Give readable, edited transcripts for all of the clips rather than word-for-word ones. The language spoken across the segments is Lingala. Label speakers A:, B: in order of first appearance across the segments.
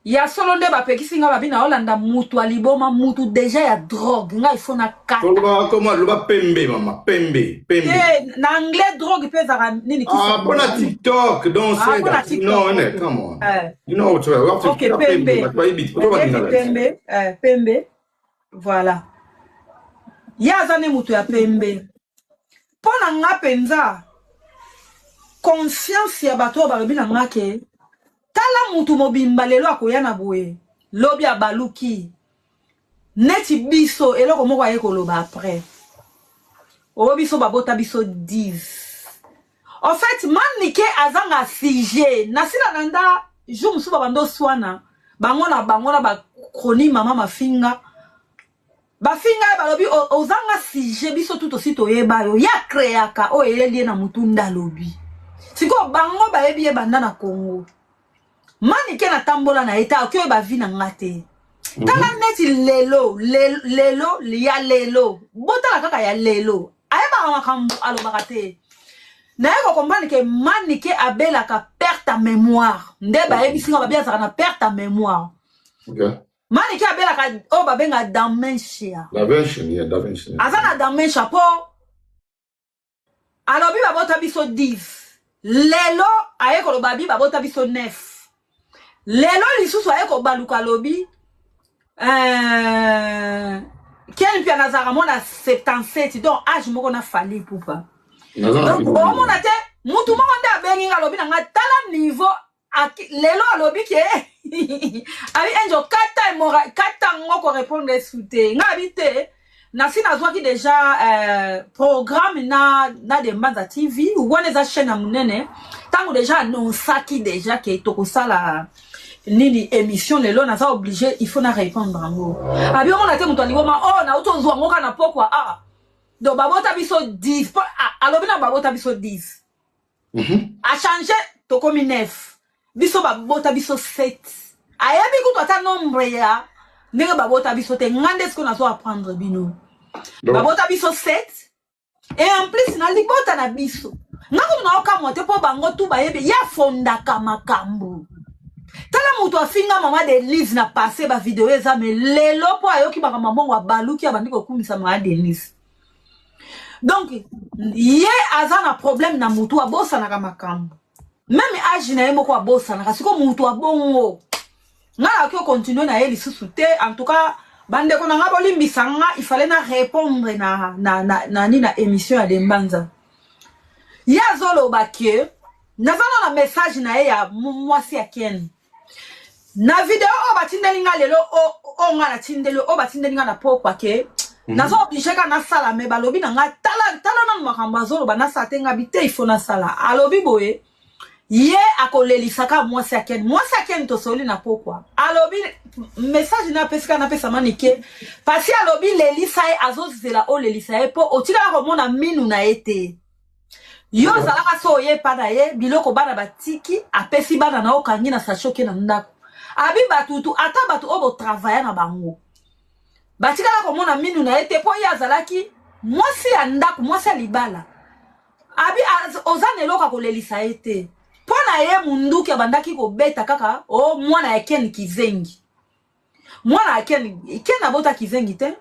A: Ya solo nde bapekisi nga babina olanda mutu aliboma mutu deja ya drogue nga ifo na kata.
B: Comment le ba pembe mama pembe.
A: Na anglais drogue pe zaka nini kisa.
B: Ah pour la TikTok donc c'est non
A: okay.
B: come on. You know what you have to
A: pembe. Pembe. Voilà. Ya zane mutu ya pembe. Pona nga penza conscience ya bato balobi na nga ke tala mutu mobimba lelo akoya na boye lobi abaluki neti biso eloko moko aye koloba après o biso babota biso 10 en fait manike azanga figé nasila nanda jour musu babando swana bango na ba chroni mama mafinga bafinga balobi ozanga figé biso tout aussi toyeba yo ya créaka o eleli na mutu ndalobi siko bango bayebi e banda na Congo manike na tambola na eta okyo ba vi na ngate tala neti lelo ya lelo bota kaka ya lelo ayeba makambo alobaka te na yeko comprendre que manike abela ka perte ta mémoire nde bayebi singa babia zaka na perte ta mémoire.
B: Okay.
A: Manike abela ka o babenga dementia.
B: Dementia.
A: Azana dementia po alobi babota biso 10 lelo ayeko lobabi babota biso 9 lelo lisusu ayeko baluka lobi quel pia nazara mona 77 donc âge moko na fali pupa donc o mona te mutu moko nde abengi nga lobi na nga tala niveau lelo alobi ke abi enjo kata ngoko répondre soute nga habite nasi nazwaki déjà programme na de Mbanza TV ou wana za chaîne munene tango déjà annonçaki déjà ke tokosala nini émission lelo naza obligé il faut na répondre ngo abi on a te mutu aliboma oh na uto zwa ngoka na pokwa do babota biso 10 alobi na babota biso 10 a changé tokomi 9 biso babota biso 7 ayebi kutu ata nombre ya ndenge babota biso te ngande ce qu'on a so apprendre bino babota biso 7 et en plus na libota na biso ngako na okamwa te po bango tu bayebi ya fondaka makambo tala mutu afinga mama de Lise na passé ba vidéo eza me lelo po ayoki baka mambongo abaluki abandi kokumisa mama de Lise donc ye azana problème na mutu abosa na makambo même âge na yemo ko abosa na siko mutu abongo ngala ko continuer na eli susute en tout cas bande ko na ngaboli mbisanga il fallait na répondre na émission ya de Mbanza ya zolo bakie nazana na message na ya mwasi ya Ken na video o batindeli nga lelo o nga na tindeli o batindeli nga na pokwa ke nazo obligé ka na sala me balobi na nga tala na makamba zolo ba na satenga bite ifo na sala alobi boye ye akolelisaka mwasi ya Ken to soli na pokwa alobi message na pesa manike pasi alobi lelisa e azozela o lelisa e po otika ko mona minu na ete yo zalaka so ye pada ye biloko bana batiki apesi bana na okangi na sachoke na ndako abi batutu ata batu obo travailler na bango batika ko mona minu na ete po ya zalaki mwasi ya ndako mwasi ya libala abi ozane loka ko lelisa ete pona ye munduki abandaki ko beta kaka o mwana ya Ken kizengi mwana ya Ken abota kizengi te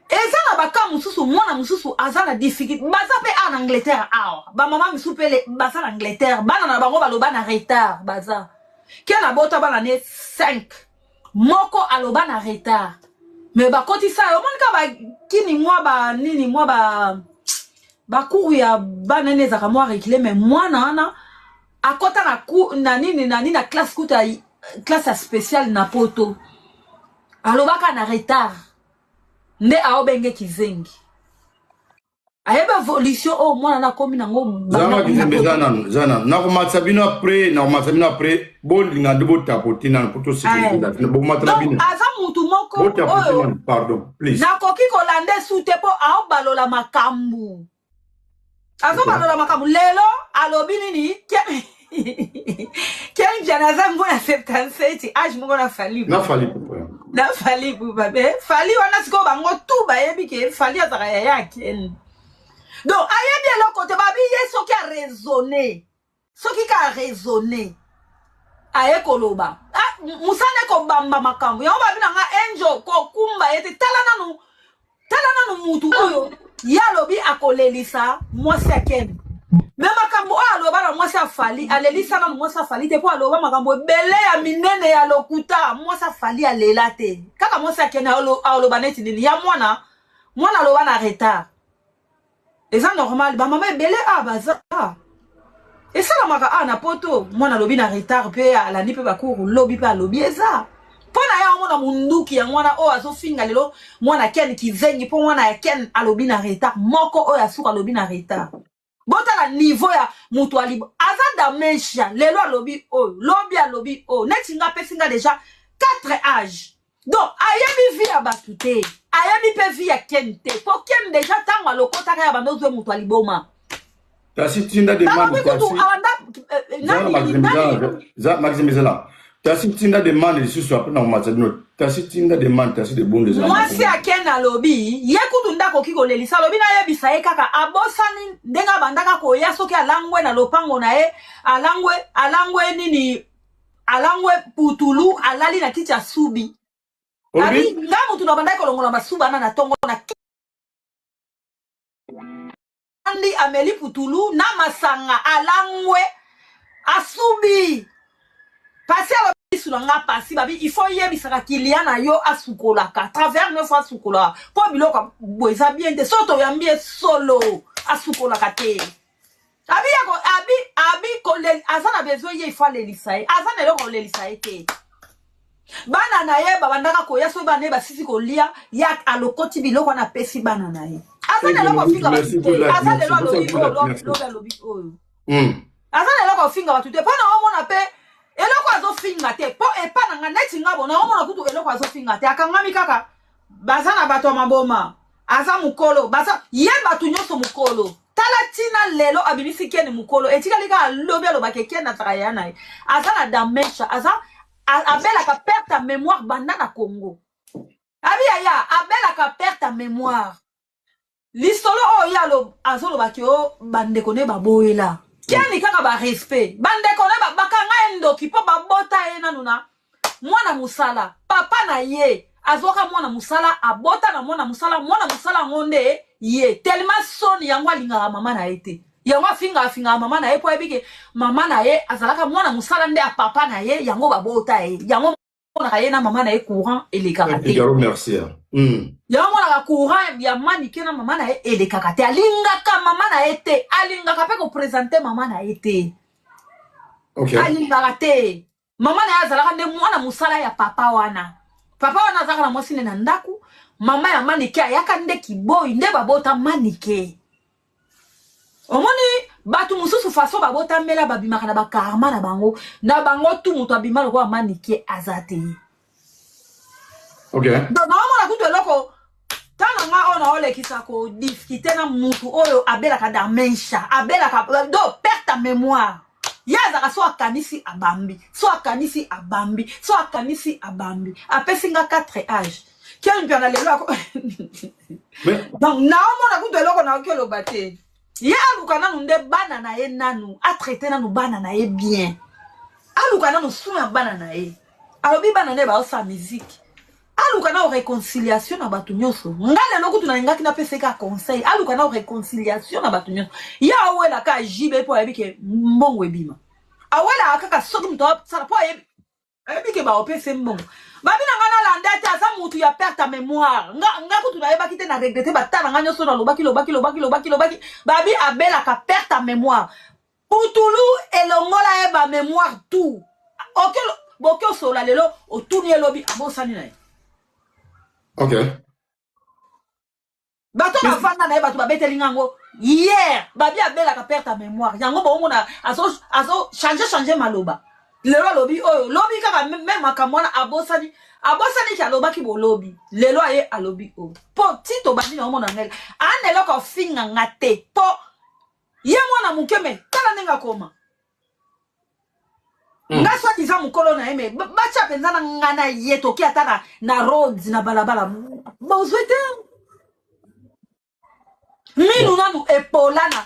A: eza na baka mususu mwana mususu azana difficulté baza pe en Angleterre ba mama mususu pele baza en Angleterre bana na bango baloba na retard baza Ken abota bana ne 5 moko aloba na retard mais bakoti sa yo monika ba kini mwa ba nini mwa ba cours ya bana ne zaka mwa réclé mais mwana ana akota na na nini na classe kuta classe spéciale na poto alobaka na retard nde aobenge kizengi ayeba evolution o mwana na komi nango
B: zana na komatsa bino après bolinga ndebo tapoter na poto sécurité bo matla bino
A: aza mutu moko oyo
B: pardon please
A: na koki kolande sute po aobalola makambu azobalola makambu lelo alobi nini Ken janaza mbona 77 âge moko na fali pupa fali wana siko bango tu bayebi ke fali azaka ya Ken donc ayebi eloko te babi ye soki a raisonner aye koloba musane ko bamba makambo yango babina nga enjo ko kumba yete talana no mutu oyo ya lobi akolelisa mwasi akene me makambo oyo aloba na mwasi afali alelisa na mwasi afali te po aloba makambo ebele ya minene ya lokuta mwasi afali alela te kaka mwasi akene aloba neti nini ya mwana aloba na retard eza normal bamama ebele baza esalamaka na poto mwana lobi na retard pe alandi pe bakuru lobi pe alobi eza pona ya mwana munduki ya mwana o azofinga lelo mwana ken kizengi po mwana ya ken alobi na retard moko o ya suka alobi na retard bota la niveau ya mutu alibo aza damesha lelo alobi o lobi alobi o neti nga pesinga déjà 4 âges donc ayebi vi ya batu te ayebi pe vi ya ken te po ken déjà tango alokotaka ya bandozo mutu aliboma
B: Tasi tinda demande Maximizela. Tasi tinda demande ici sur après dans matadino. Tasi tinda demande tasi de bon des
A: moi si akena lobi yekutu ndako kiko lelisa lobi na yebisa ye kaka abosani ndenga bandaka ko ya soki alangwe na lopango na ye alangwe nini alangwe putulu alali na kiti ya subi abi ngamu tunabandaka kolongola masuba na tongo na Andi ameli putulu na masanga alangwe asubi pasi alobi sulanga pasi babi il faut yebisaka kiliana yo asukolaka travers 9 fois asukola po biloko boza bien de soto yambie solo asukolaka te abi ko le azana besoin ye il faut lelisa ye azana lelo ko lelisa ye te bana na ye babandaka ko yaso bana ba sisi ko lia ya alokoti biloko na pesi bana na ye azana lelo ko finga azana lelo lobi azana lelo ko finga batu te pana omona pe eloko azo finga te po epana nga neti ngabo na omona kutu eloko azo finga te akangami kaka bazana bato maboma aza mukolo baza ye batu nyoso mukolo tala tina lelo abimisi kene mukolo etika lika lobi alobake kene ataya na ye azana damesha aza abelaka perte ta mémoire banda na Congo abiyaya abelaka perte ta mémoire lisolo o yalo azoloba ki o bandeko ne baboyela kiani kaka ba respect bandeko ne bakanga endoki po babota ye nanuna mwana musala papa na ye azoka mwana musala abota na mwana musala ngonde ye tellement soni yango alingaka mama na ete yango afinga mama na ye po ebike mama na ye azalaka mwana musala nde a papa na ye yango babota ye yango mona ye na mama na ye courant elekaka te
B: merci
A: yango mona courant ya mani kena mama na ye elekaka te alingaka mama na ye te alingaka pe ko présenter mama na ye te alingaka te mama na ye azalaka nde mwana musala ya papa wana azalaka na mwasi na ndaku mama ya manike ayaka nde kiboyi nde babota manike omoni batu mususu faso babota mela babimaka na bakarma na bango tu mutu abima loko manike azate donc naomona kutu eloko tana nga ona olekisa ko discuter na mutu oyo abelaka damensha abelaka do perte ta mémoire yazaka so akanisi abambi apesinga 4 âges quel bien lelo donc naomona kutu eloko na okelo bate ya aluka nanu nde bana na ye nanu atraité nanu bana na ye bien aluka nanu suya bana na ye alobi bana ne baosa musique aluka na réconciliation na batu nyonso ngale no kutu na ngaki na peseka conseil aluka na réconciliation na batu nyonso ya awela ka jibe po ayebike mbongo ebima awela akaka soki mto sala po ayebike ba opese mbongo babina ngana landa te aza mutu ya perte ta mémoire nga kutu na yebaki te na regretter batana nga nyonso na lobaki babi abela ka perte ta mémoire putulu elongola ye ba mémoire tout okelo bokyo sola lelo otuni elobi abosani na ye bato bafanda na ye bato babeteli ngango hier babi abela ka perte ta mémoire yango bomona azo changer maloba lelo alobi oyo lobi kaka même makamwana abosani ki alobaki bolobi lelo aye alobi o po tito bandi na omona ngela anelo ko finga ngate po ye mwana mukeme tala nenga koma nga so diza mukolo na eme bacha penza na ngana yeto ki atana na roads na balabala bozwete minu nanu epolana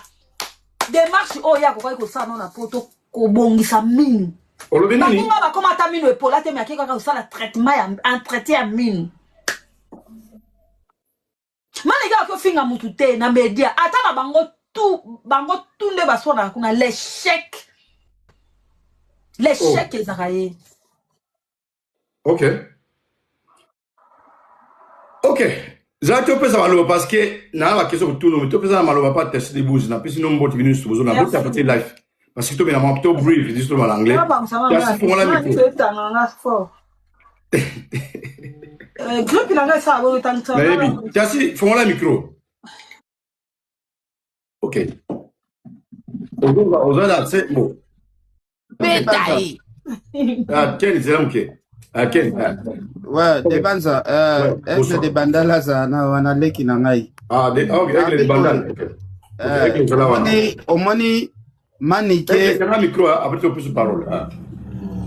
A: démarche oya ko sa na poto ko bongisa minu
B: Olobinini.
A: Ba comment ta mine épaule te mais kaka ça la traitement en traité à mine. Maniga ko finga mutu te na media ata na bango tout nde basona kuna l'échec ezakaye.
B: OK. Za tu peux ça maloba parce que na la question tout le monde tu peux ça maloba pas tester des bouges na puis sinon mboti venu sur besoin na bout taper live parce que tu bien na mon brief dis tout en anglais.
A: Ça pour la micro. Groupe nanga ça bo tanto.
B: Mais Tassi font la micro. OK. Aujourd'hui c'est bon.
C: Bétail.
B: Ah, Ken, c'est là, ok. Ken.
D: Ouais, dépend ça. Est-ce que des bandalas, on a les qui n'en aillent.
B: Ah, ok, avec les bandalas.
D: Au moni, manique.
B: C'est un micro, après tu peux se parler.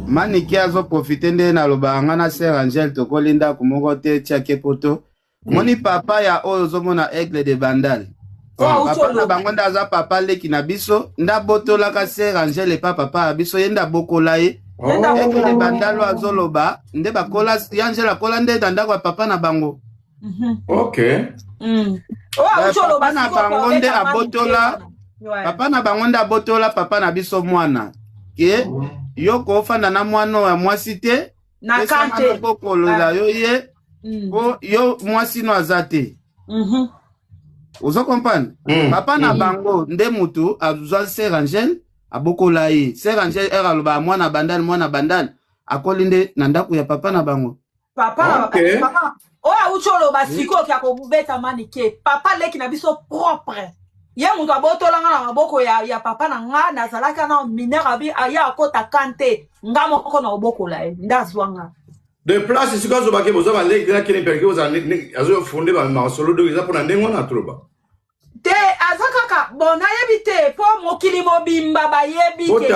D: Manique a profité de Naloba, Angana Ser Angel, Toko Linda, Kumogote, Tchake Poto. Moni papa ya ozomona aigle de bandal. Papa na bangonda za papa le kinabiso nda boto la ka Ser Angel et papa abiso yenda bokola ye. Aigle de bandal wa zoloba nde bakola Angel akola nde tanda kwa papa na bango.
B: OK.
D: Papa na bangonde abotola. Papa na bangonda abotola papa na biso mwana. Ke yoko ofanda na mwana wa mwasi te.
A: Na kante
D: bokolola yo ye. Yo mwasi no azate. Ozo comprendre? Papa na bango nde mutu azwa Ser Angel abokola ye. Ser Angel era loba mwana bandal akolinde na ndaku ya papa na bango.
A: Papa ucholo basiko kya ko beta manike. Papa leki na biso propre. Ye mutu abotola nga na maboko ya papa na nga nazalaka na mineur abi aya akota kante nga moko na obokola ye. Ndazwanga.
B: De place ici quand je vous avez les gars qui ne perdu aux années azo fondé ma solo de za pour ndengo na troba
A: te azakaka bona yebite po mokili mobimba ba yebi
B: ke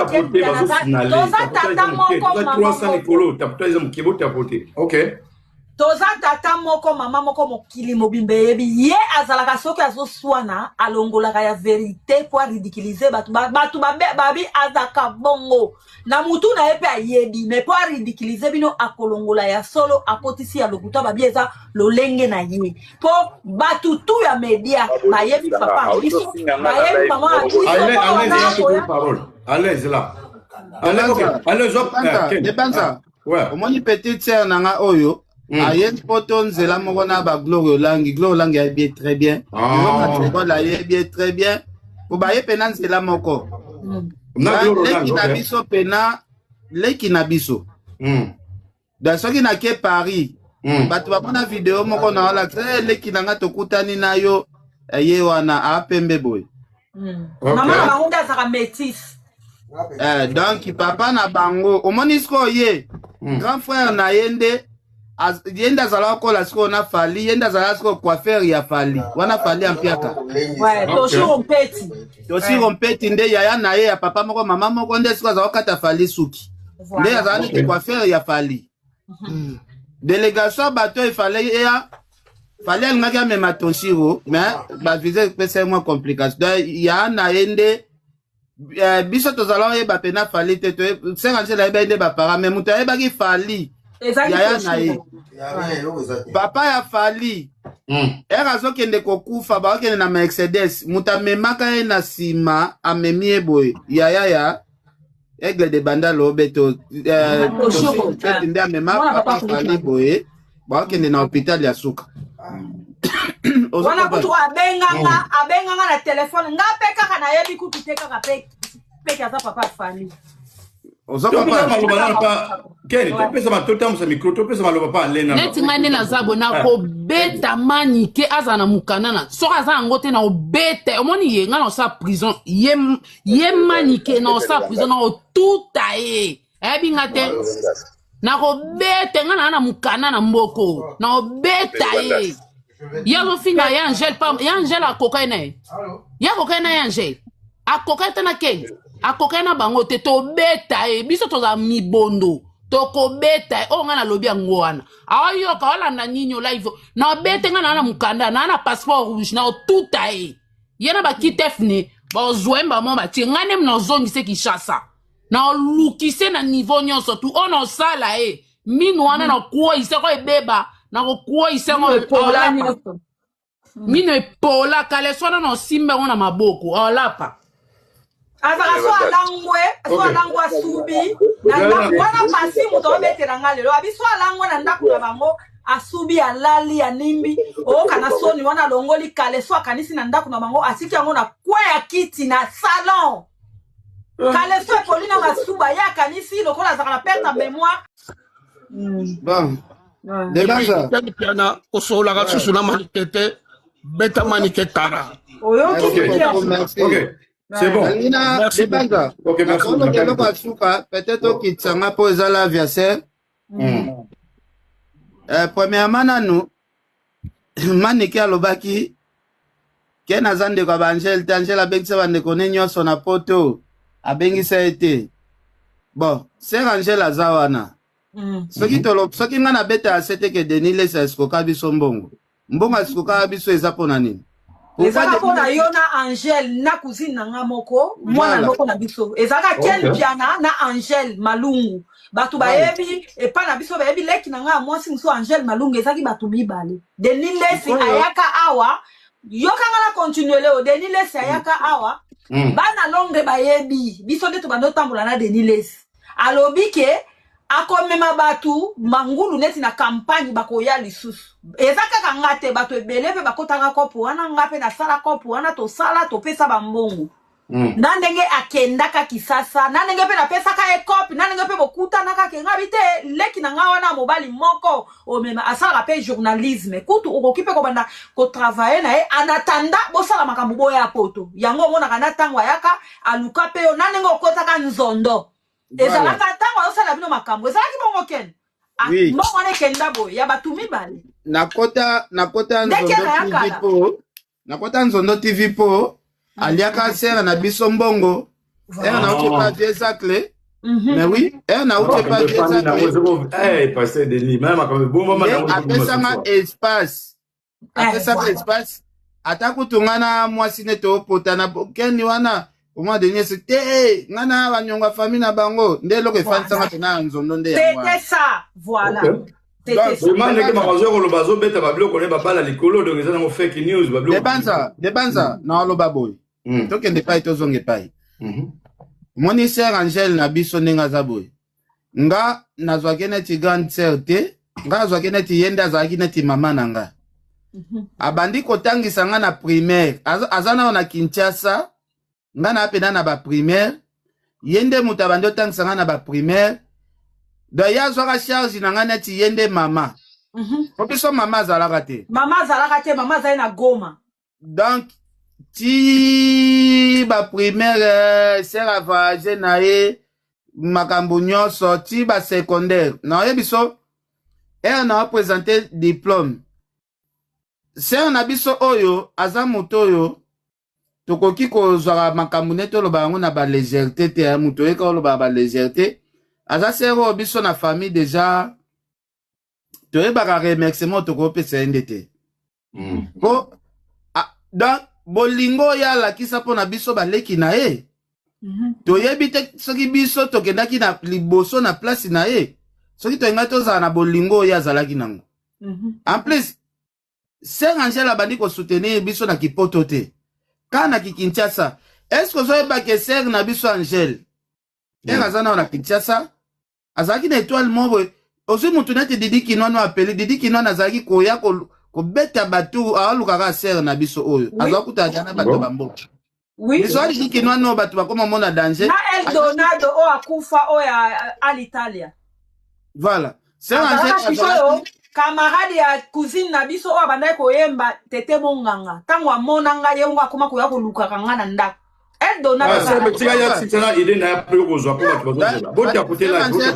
B: toza tata moko mama 300 nikolo taputa izo mkibo tapote. OK.
A: Toza tata moko mama moko mokili mobimba yebi ye azalaka soki azoswana alongolaka ya vérité pour ridiculiser batu babi azaka bongo na mutu na epe ayebi mais pour ridiculiser bino akolongola ya solo akotisi ya lokuta babi eza lolenge na ye po batu tu ya media bayebi papa biso bayebi mama
B: allez là
D: Debanza omoni petite sœur nanga oyo ayen poto nzela moko na ba Gloire Langi a bien très bien la bien très bien pour baye pena nzela moko leki na biso pena leki na biso da soki na ke Paris batu bapona video moko na wala leki nanga tokutani na yo ye wana apembe boy
A: mama bangonda saka métis
D: donc papa na bango omoni sko ye grand frère na yende yenda zala kola sko na fali yenda zala sko coiffeur ya fali wana fali ampiaka toshi rompeti nde yaya na ye ya papa moko mama moko nde sko za kata fali suki nde azala ni coiffeur ya fali délégation bato il fallait alingaki amema toshiro mais bavise pesa mwa complication donc ya na yende biso tozala oyeba pena fali te Ser Angel ayeba nde bapara mais mutu ayebaki fali yaya na ye papa ya fali ere azokende kokufa baokende na Mercedes mutu amemaka ye na nsima amemi ye boye yaya ya Aigle de bandal obeto nde amema papa fali boye baokende na hôpital ya suka
A: wana kutu abenganga na telefone nga pe kaka na yebi kutu te kaka pe kaza papa fali
C: neti ngai nde naza bo na kobeta manike aza na mukanana soki aza yango te na kobeta omoni ye ngai na osala prison ye manike na osala prison na kotuta ye ayebi nga te na kobeta ngai na mukana na mboko na kobeta ye ye azofinga ye Angel akokai na ye ye akokai na ye Angel akokai te na kei akokai na bango te tobeta ye biso toza mibondo tokobeta ye oyo ngai nalobi yango wana aoyoka olanda nini live na obete ngai na mukanda na passeport rouge na otuta ye ye na bakitefne bazwa ye bamo batie ngai nemi nazongise Kinshasa na lukise na niveau nyonso tu ono sala minu wana na kuo iseko ebeba na kuo iseko epola minu epola kale sona no simba wana maboko olapa
A: azaka so alangwe asubi na wana pasi muto obetera ngalelo abiso alangwe na ndaku na bango asubi alali ya nimbi kana soni wana longoli kale so akanisi na ndaku na bango asiki yango na kwa ya kiti na salon kale so polina masuba ya kanisi lokola zakala perte mémoire
D: bon debaza
E: piana osola ga susu na manikete beta maniketara
B: OK c'est bon
D: debaza
B: OK merci
D: peut-être que tsanga po ezala adversaire premièrement nanu maniki alobaki ke nazande kwa Angel Angel abengisa bandeko ne nyonso na poto abengisa ete bon c'est Angel azawana soki nga na beta asete ke Denis Lesa eskoka biso mbongo eskoka biso eza pona nini
A: ezaka pona yo na Angel na cousine na nga moko mwana moko na biso ezaka Ken Piana na Angel Malungu batu bayebi epa na biso bayebi leki na nga mwasi muso Angel Malungu ezaki batu mibale Denis Lesa ayaka awa yo kanga na continuer leo Denis Lesa ayaka awa bana longe bayebi biso nde to bando tambola na Denis Lesa alobi ke akomema batu mangulu neti na campagne bakoya lisusu ezaka kanga te batu ebele pe bakotanga kopo wana ngape na sala kopo wana to sala to pesa bambongo na ndenge akendaka kisasa na ndenge pe na pesa ka ekopi na ndenge pe bokuta na ka kenga bite leki na nga wana mobali moko omema asala pe journalisme kutu okokipe ko banda ko travailler na anatanda bosala makambo boya poto yango mona kana tangwa yaka aluka pe na ndenge okotaka nzondo ezalaka tango osala bino makambo ezalaki bongo Ken mbongo ne kenda boye ya batu mibale
D: nakota nzondo TV po aliaka sera na biso mbongo na uche pa vieux mais oui na uche pa vieux
B: passer de lit même comme bon moment
D: apesanga espace atakutungana mwasi ne to potana Ken wana au moins dernier c'était ngana banyonga famille na bango ndelo ke fansanga tena nzondo nde ya
A: mwa c'était ça voilà
B: c'était ça demande que marozo ko lobazo beta bablo ko ne babala likolo donc ezana mo fake news bablo
D: debanza na loba boy to kende pai to zonge pai moni sœur Angel na biso nenga za boy nga nazwa keneti grande sœur te nga nazwa keneti yenda za kineti mama nanga abandi kotangisa nga na primaire azana na Kinshasa ngana apena na ba primaire yende mutabando tangsanga na ba primaire do ya zwa charge na ngana ti yende mama opiso mama zalaka te
A: mama zai na Goma
D: donc ti ba primaire sera voyager na makambo nyonso ti ba secondaire na yebiso na présenter diplôme sera na biso oyo aza moto oyo tokoki kozwaka makambo ne toloba yango na ba légèreté te muto eka oloba ba légèreté aza sero biso na famille déjà toyebaka remerciement tokopesa ende te po donc bolingo ya lakisa mpo na biso baleki na ye toyebi te soki biso tokendaki na liboso na place na ye soki toyenga tozala na bolingo oyo azalaki nango en plus Sœur Angel abandi kosoutenir biso na kipoto te kana ki Kinshasa est-ce que zoyeba ke sœur na biso Angel azana na Kinshasa azalaki na étoile moko osi mutu neti Didi Kinwano apeli Didi Kinwano azalaki koya ko beta batu alukaka sœur na biso oyo azakuta jana bato bamboka biso Didi Kinwano batu bakoma mona danger
A: na Eldonado o akufa o ya Alitalia
D: voilà sœur Angel
A: camarade ya cousine na biso o abandai koyemba tete monganga tango amona nga ye ngo akoma koya koluka kanga na ndako Eldonado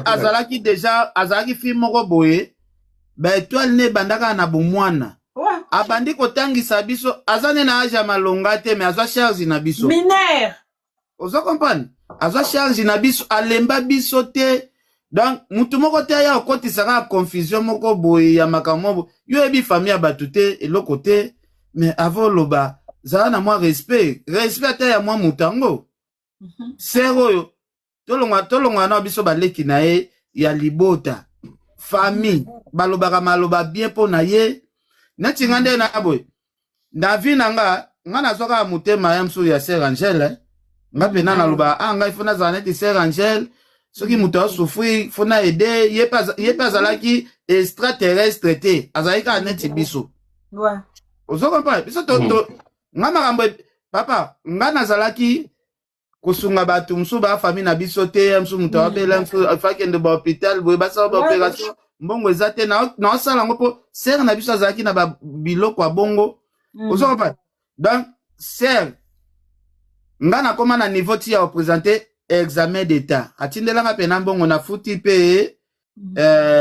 D: azalaki déjà azalaki fi moko boye ba étoile ne bandaka na bomwana abandi kotangisa biso azane na age ya malonga te mais azwa charge na biso
A: mineur
D: ozo comprendre azwa charge na biso alemba biso te donc mutu moko te ya okotisaka confusion moko boye ya makambo yo ebi famille ya batu te eloko te mais avant loba zala na mwa respect te ya mwa mutango sero yo tolongwa na biso baleki na ye ya libota famille balobaka maloba bien po na ye neti nga nde na boy na vi na nga nazwaka motema ya msu ya Sœur Angèle nga pena naloba nga ifo nazala neti Sœur Angèle soki moto asufri fona ede ye pe azalaki extraterrestre te azalaki kaka neti biso ozokompa biso nga makambo papa nga nazalaki kosunga bato msu ba famille na biso te msu moto abela msu afakende ba hôpital boye basala ba opération mbongo eza te na osala ngo po sere na biso azalaki na ba biloko ya bongo ozokompa donc sere nga nakoma na niveau ti ya représenter examen d'état atindelanga pena mbongo na futi pe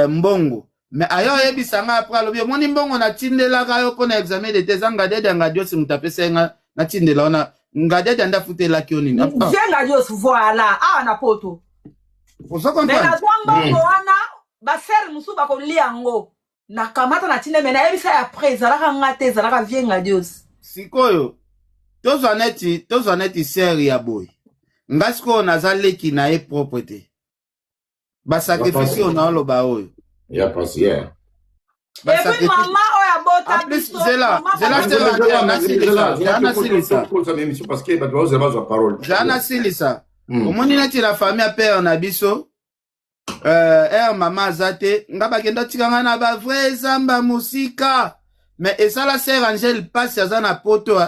D: mbongo mais ayo yebisanga après alobi moni mbongo na tindelaka yo pona examen d'état zanga dede ngadio si mutapesenga na tindela ona ngade anda futela ki onini
A: jenga dios voilà na poto
D: ozo comprendre
A: mais na twambo wana ba ser musu ba ko liango na kamata na tinde mena ebisa après zalaka ngate zalaka vienga dios
D: sikoyo tozwa neti ser ya boy ngasko nazaleki na e propreté ba sacrifice on olo ba oyo
B: ya pasier
A: et puis maman oya bota
D: biso zela silisa omoni neti la famille ya père na biso mama azate nga bakenda tikanga na ba vrai zamba musika mais esala Sœur Angèle pasi aza na poto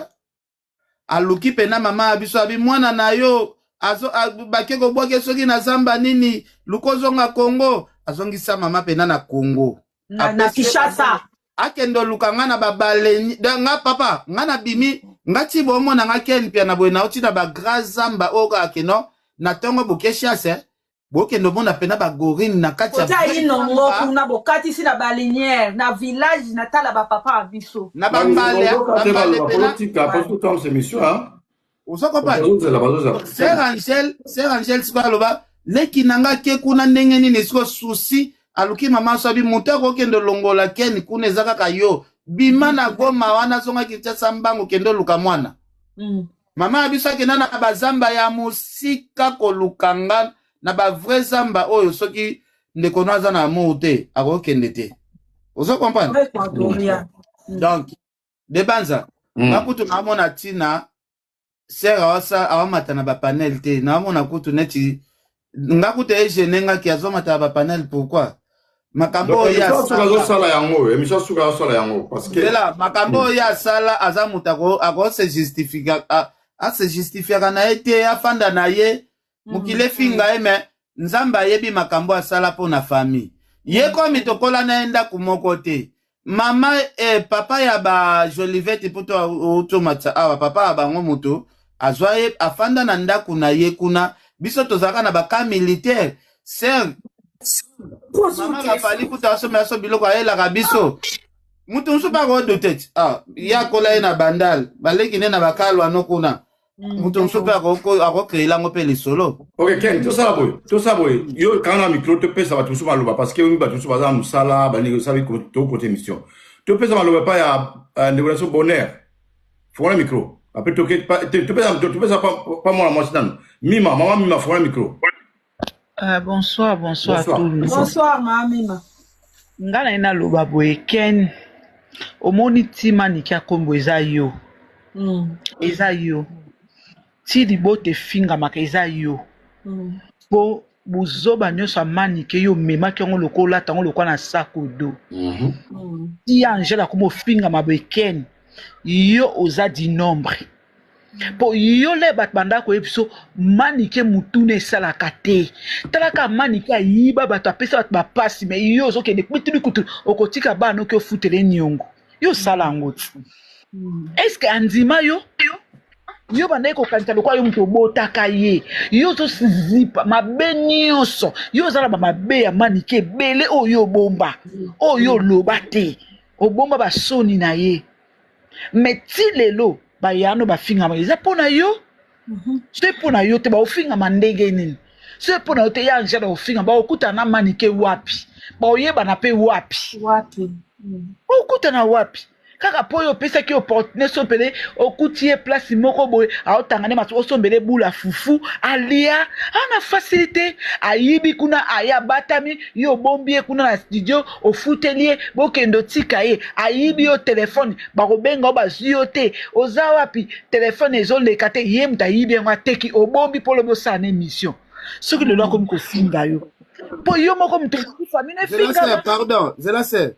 D: aluki pena mama ya biso abi mwana na yo bake kobwake soki na zamba nini lukozonga Congo azongisa mama pena na Congo
A: na Kinshasa
D: akendo lukanga na babale nga papa nga na bimi nga ti bomo na nga ken pia na boye na oti na ba grazamba oka akeno na tongo bokeshase bokendo mona pena ba gorine na kati ya
A: ta inongo kuna bokati si na balinière na village na tala ba papa biso
D: na bambale
B: politika parce que comme c'est mission
D: ozo kopa Sœur Angèle siko aloba leki nanga ke kuna ndenge nini siko souci aluki mama so abi moto akokende longola keni kuna eza kaka yo bima na Goma wana zonga Kinshasa mbango kendo luka mwana mama abiso akenda na bazamba ya musika kolukanga na ba vrai zamba oyo soki ndeko naza na amour te akokende te ozo comprendre donc de banza makutu na mona tina sera osa awamata na ba panel te na mona kutu neti ngakutu ejenenga ki azomata ba panel pourquoi makambo ya
B: sala yango emission suka sala yango parce que
D: là makambo ya sala azamuta ko se justifier kana ete afanda na ye mukile finga eme nzamba yebi makambo asala po na famille ye ko mitokola naenda kumoko te mama papa ya ba Jolivette poto automata awa papa ya bango moto azwaye afanda na ndaku na ye kuna biso tozaka na baka militaire ser mama bapali kuta asome aso biloko ayelaka biso mutu nso pa kodotet ya kola ye na bandal baleki ne na bakalwa no kuna mutu nso pe akokreela ngo pe lisolo
B: ok Ken tosala boye yo kanga micro topesa bato mosusu maloba parce que oyebi bato mosusu baza na mosala baningi osali tokote émission topesa maloba pa ya ndeko bonheur fongola micro après topesa pa mwana mwasi nano mama mima fongola micro
F: bonsoir à tout le monde.
A: Bonsoir Mama.
F: Nga na ina loba boye Ken omoni tima nikia kombo eza yo. Eza yo. Ti libote finga maka eza yo. Po buzoba nyonso amani ke yo mema ke ngo lokola tango lokola na sakodo. Ti Angela komo finga maboye Ken yo oza di nombre. Po yo le bat banda ko episo manike mutune sala kate talaka manike yiba bato apesa bat ba pasi me yo zo ke de kutuli kutu okotika ba no ke futele nyongo yo sala ngoti est-ce que andima yo banda ko kanta lokwa yo mto botaka ye yo zo zipa mabenyoso yo zala ba mabe ya manike bele o yo bomba o yo lobate o bomba ba soni na ye meti lelo bayano bafinga ma eza pona yo c'est pona yo te ba ofinga mandenge nini c'est pona yo te ya Angela ofinga ba okuta na manike wapi ba oyeba na pe wapi okuta na wapi kaka po yo pesa ki opportunité sombele okutie place moko boye aotangane maso osombele bula fufu alia ana facilité ayibi kuna aya batami yo bombie kuna na studio ofutelie bokendo tika ye ayibi yo téléphone bakobenga bazwi yo te oza wapi téléphone ezoleka te ye muta yibi yango ateki obombi polo bosana émission soki lelo akomi kofinga yo po yo moko mutu famille nefinga
D: pardon zela se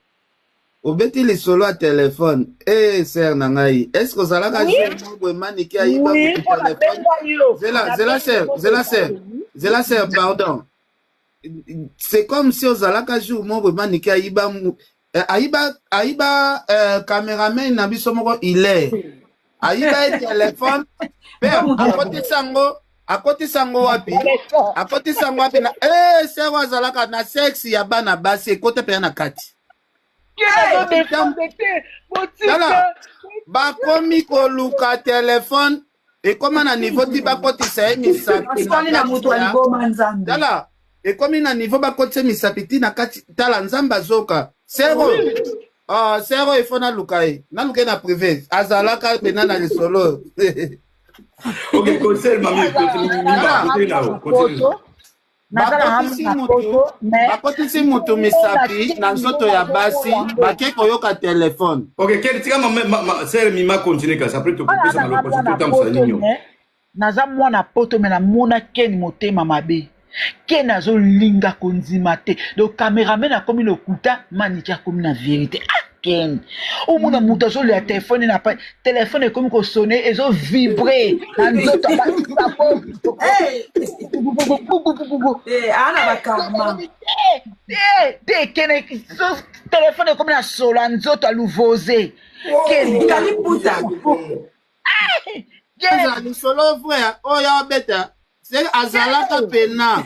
D: obeti lisolo a téléphone sœur nangai est-ce que ça la ka jouer maniki ayiba téléphone zela se pardon c'est comme si ozalaka jour moko maniki ayiba caméraman na biso moko il est ayiba téléphone père akoti sango wapi na sœur ozalaka na sexe ya bana basi ekote pe na kati bakomi koluka telefone ekoma na niveau ti bakotisa ye misapi tala ekomi na niveau bakotisa misapi ti na kati tala nzambe azoka sero ifo naluka ye naluka na privé azalaka pena na lisolo
B: ok conseil mami
D: bakotisi mutu misapi na nzoto ya basi bake koyoka telefone.
B: Ok, tika sere mima continue kasi après tokopesa malokosi totambusa ninyo.
F: Naza mwana poto me namona Ken motema mabe. Ken azolinga konzima te. Donc cameraman akomi lokuta maniki akomi na vérité. Ken. Au mona mutu azolia téléphone na pa téléphone ekomi ko sonner ezo vibrer na nzoto ba.
A: Ana bakarma.
F: Ken téléphone ekomi na sola nzoto aluvoze. Ken
A: kaliputa.
D: Yes, lisolo frère, oya beta. C'est azalaka pena.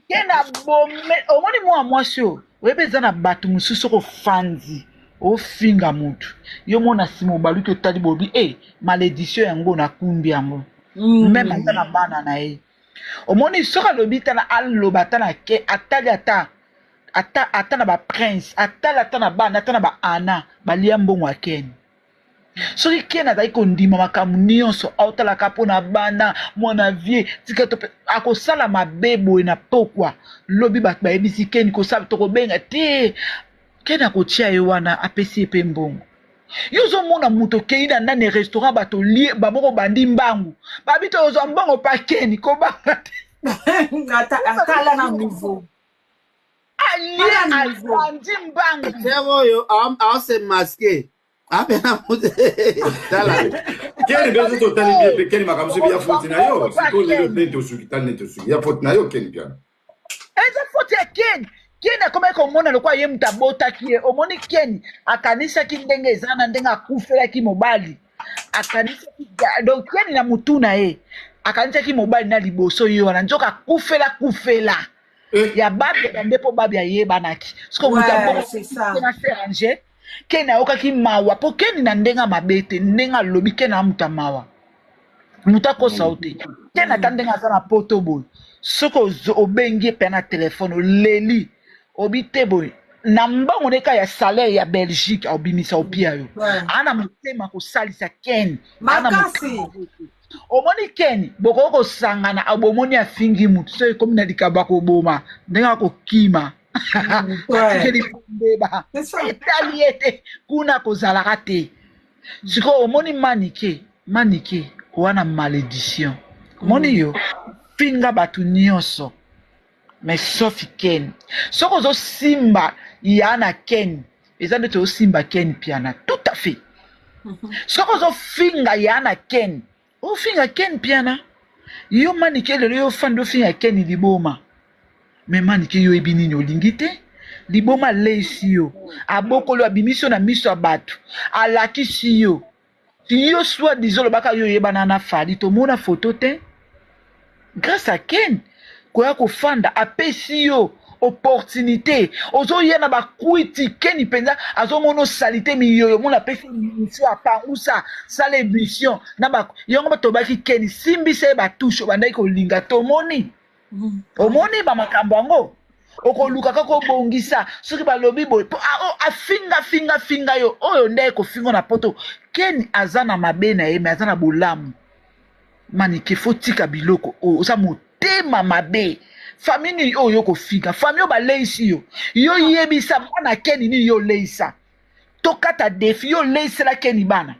F: Kena bombe, omoni mwa mwasho. Webeza na batu mususu ko fanzi. O finga mutu. Yo mona simo baluki otali bobi malédiction yango na kumbi yango. Même ata na bana na ye. Omoni soka lobita na alobata na ke atali ata na ba prince, atali ata na bana, ata na ba ana, balia mbongo akeni. Soki Ken azali kondima makambo nyonso aotalaka mpo na bana mwana vie tika tope akosala mabe boye na pokwa lobi bato bayebisi Ken kosala tokobenga te Ken akotia ye wana apesi ye mpe mbongo yo ozomona moto okei na ndani restaurant bato lie bamoko bandi mbangu babi to ozwa mbongo pa Ken kobanga te
A: atala na niveau
F: alie andi mbangu
D: oyo aose maske apena mute
B: tala Ken bezo totali bien Ken makamso ya foti na yo siko lelo plento sukitane to suki ya foti na yo Ken piano
F: eza foti ya Ken akoma komona lokwa ye mutabota kie omoni Ken akanisa ki ndenge ezana ndenge akufela ki mobali akanisa ki donc Ken na mutu na ye akanisa ki mobali na liboso yo wana nzoka kufela ya babi ya ndepo babi ya ye banaki siko mutabota na Seranger Ken aokaki mawa po Ken na ndenga mabete ndenga lobi Ken amuta mawa muta kosa ote Ken atandenga za na poto boy soko obengi pe na téléphone leli obite boy na mbongo neka ya salaire ya Belgique obimisa opia yo ana mutema ko salisa Ken
A: makasi
F: omoni Ken boko ko sangana abomoni afingi mutu so komi na likaba ko boma ndenga ko kima etaliete kuna kozalaka te siko omoni manike wana malédiction omoni yo finga batu nyonso mais sauf Ken soko ozosimba ya na Ken eza nde tozosimba Ken piana tout à fait soko ozofinga ya na Ken ofinga Ken piana yo manike lelo yo fandi ofinga Ken liboma mais manike yo ebi nini olingi te liboma leisi yo abokolo abimiso na miso ya bato alakisi yo yo soit disons lobaka yo yebana na fali tomona photo te grâce à Ken koya kofanda apesi yo opportunité ozoya na bakuiti Ken penza azomona salite miyoyo mona apesi mission apangusa sala émission na ba yongo batobaki Ken simbisa batouche bandaki kolinga tomoni omoni ba makambo yango okoluka kako bongisa soki balobi boye afinga yo oyo nde kofinga na poto Ken aza na mabe na ye me aza na bolamu manike fo tika biloko oza motema mabe famille oyo kofinga famille baleisi yo yebisa mwana Ken nini yo leisa tokata defi yo leisela Ken bana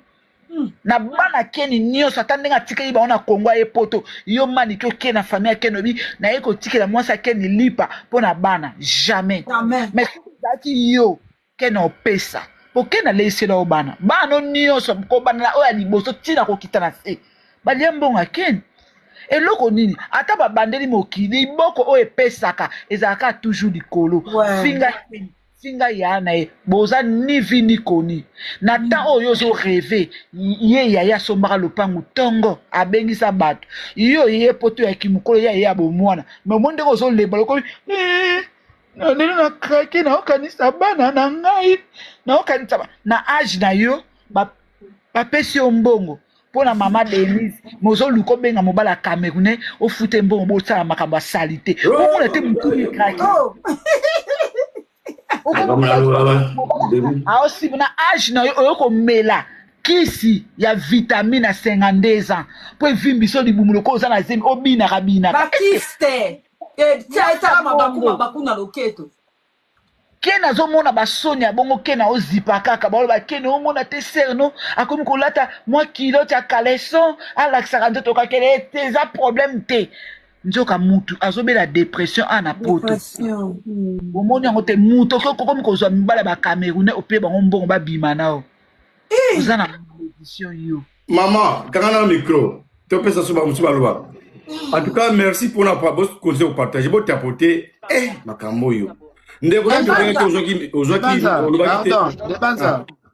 F: na bana Ken nyonso ata ndenge atikeli bango na Kongo ye poto yo manike oke na famille ya Ken obi na ye kotikela mwasi ya Ken lipa mpo na bana jamais mais ezalaki yo Ken opesa po Ken aleisela yo bana nyonso kobana oyo ya liboso ntina kokita na se balia mbongo ya Ken eloko nini ata babandeli mokili boko oyo epesaka ezalaka toujours likolo finga ya na ye boza ni vi ni koni na ta oyo zo rêve ye ya sombaka lopangu tongo abengisa bato yo ye poto ya kimukolo ya bomwana me monde ko zo leba loko nene na kraki na okanisa bana na ngai na okanisa na age na yo bapesi yo mbongo pona mama Denise mozo luko benga mobala Camerounais ofute mbongo bosala makambo ya salite omona te mutu ni kraki aussi na age na yo komela kisi ya vitamine à 52 ans po evimbiso libumulo ko za na zemi obinaka
A: bakiste tia mabaku bakuna loketo
F: Ken azomona basoni ya bongo Ken ozipa kaka baloba Ken omona te serno akomi kolata mwa kilo tia caleçon alakisaka nzoto kakele te eza problème te nzoka mutu azobela dépression ana poto omoni yango te mutu okomi kozwa mibala ba Camerounais opie bango mbongo babima nao oza na édition yo
B: maman kanga na micro topesa so bamusu baloba en tout cas merci pour la conseil au partage bo tapoter makambo yo ndeko ya tokenge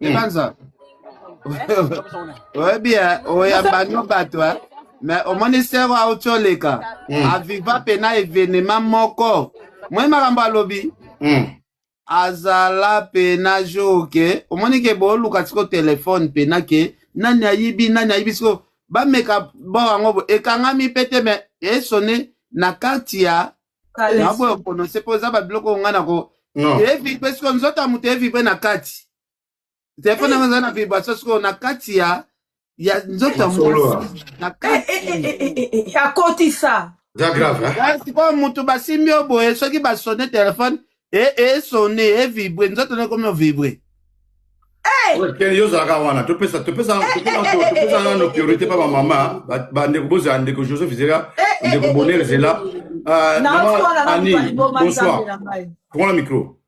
D: Depanza. Ouais bien, oya banyo batwa. Mais au ministère wa otoleka, aviva pena événement moko. Moi makambo alobi. Azala pena joke. Au moni ke bo luka tiko téléphone pena ke nani ayibi so ba meka bo ngo ekangami pete me esone na katia na bo kono se poza ba bloko ngana ko evi parce que nzota mutu evi pe na kati telefone ngana na vibration so na kati ya nzota mutu na kati
A: akoti ça
B: c'est grave hein
D: c'est pas mutu basimbi oboye soki ba sonner téléphone sonner vibre nzota na comme vibrer
B: Ken yo zaka wana topesa na priorité pa mama ba ndeko boza ndeko Joseph Zera ndeko Bonheur Zela Annie bonsoir prends le micro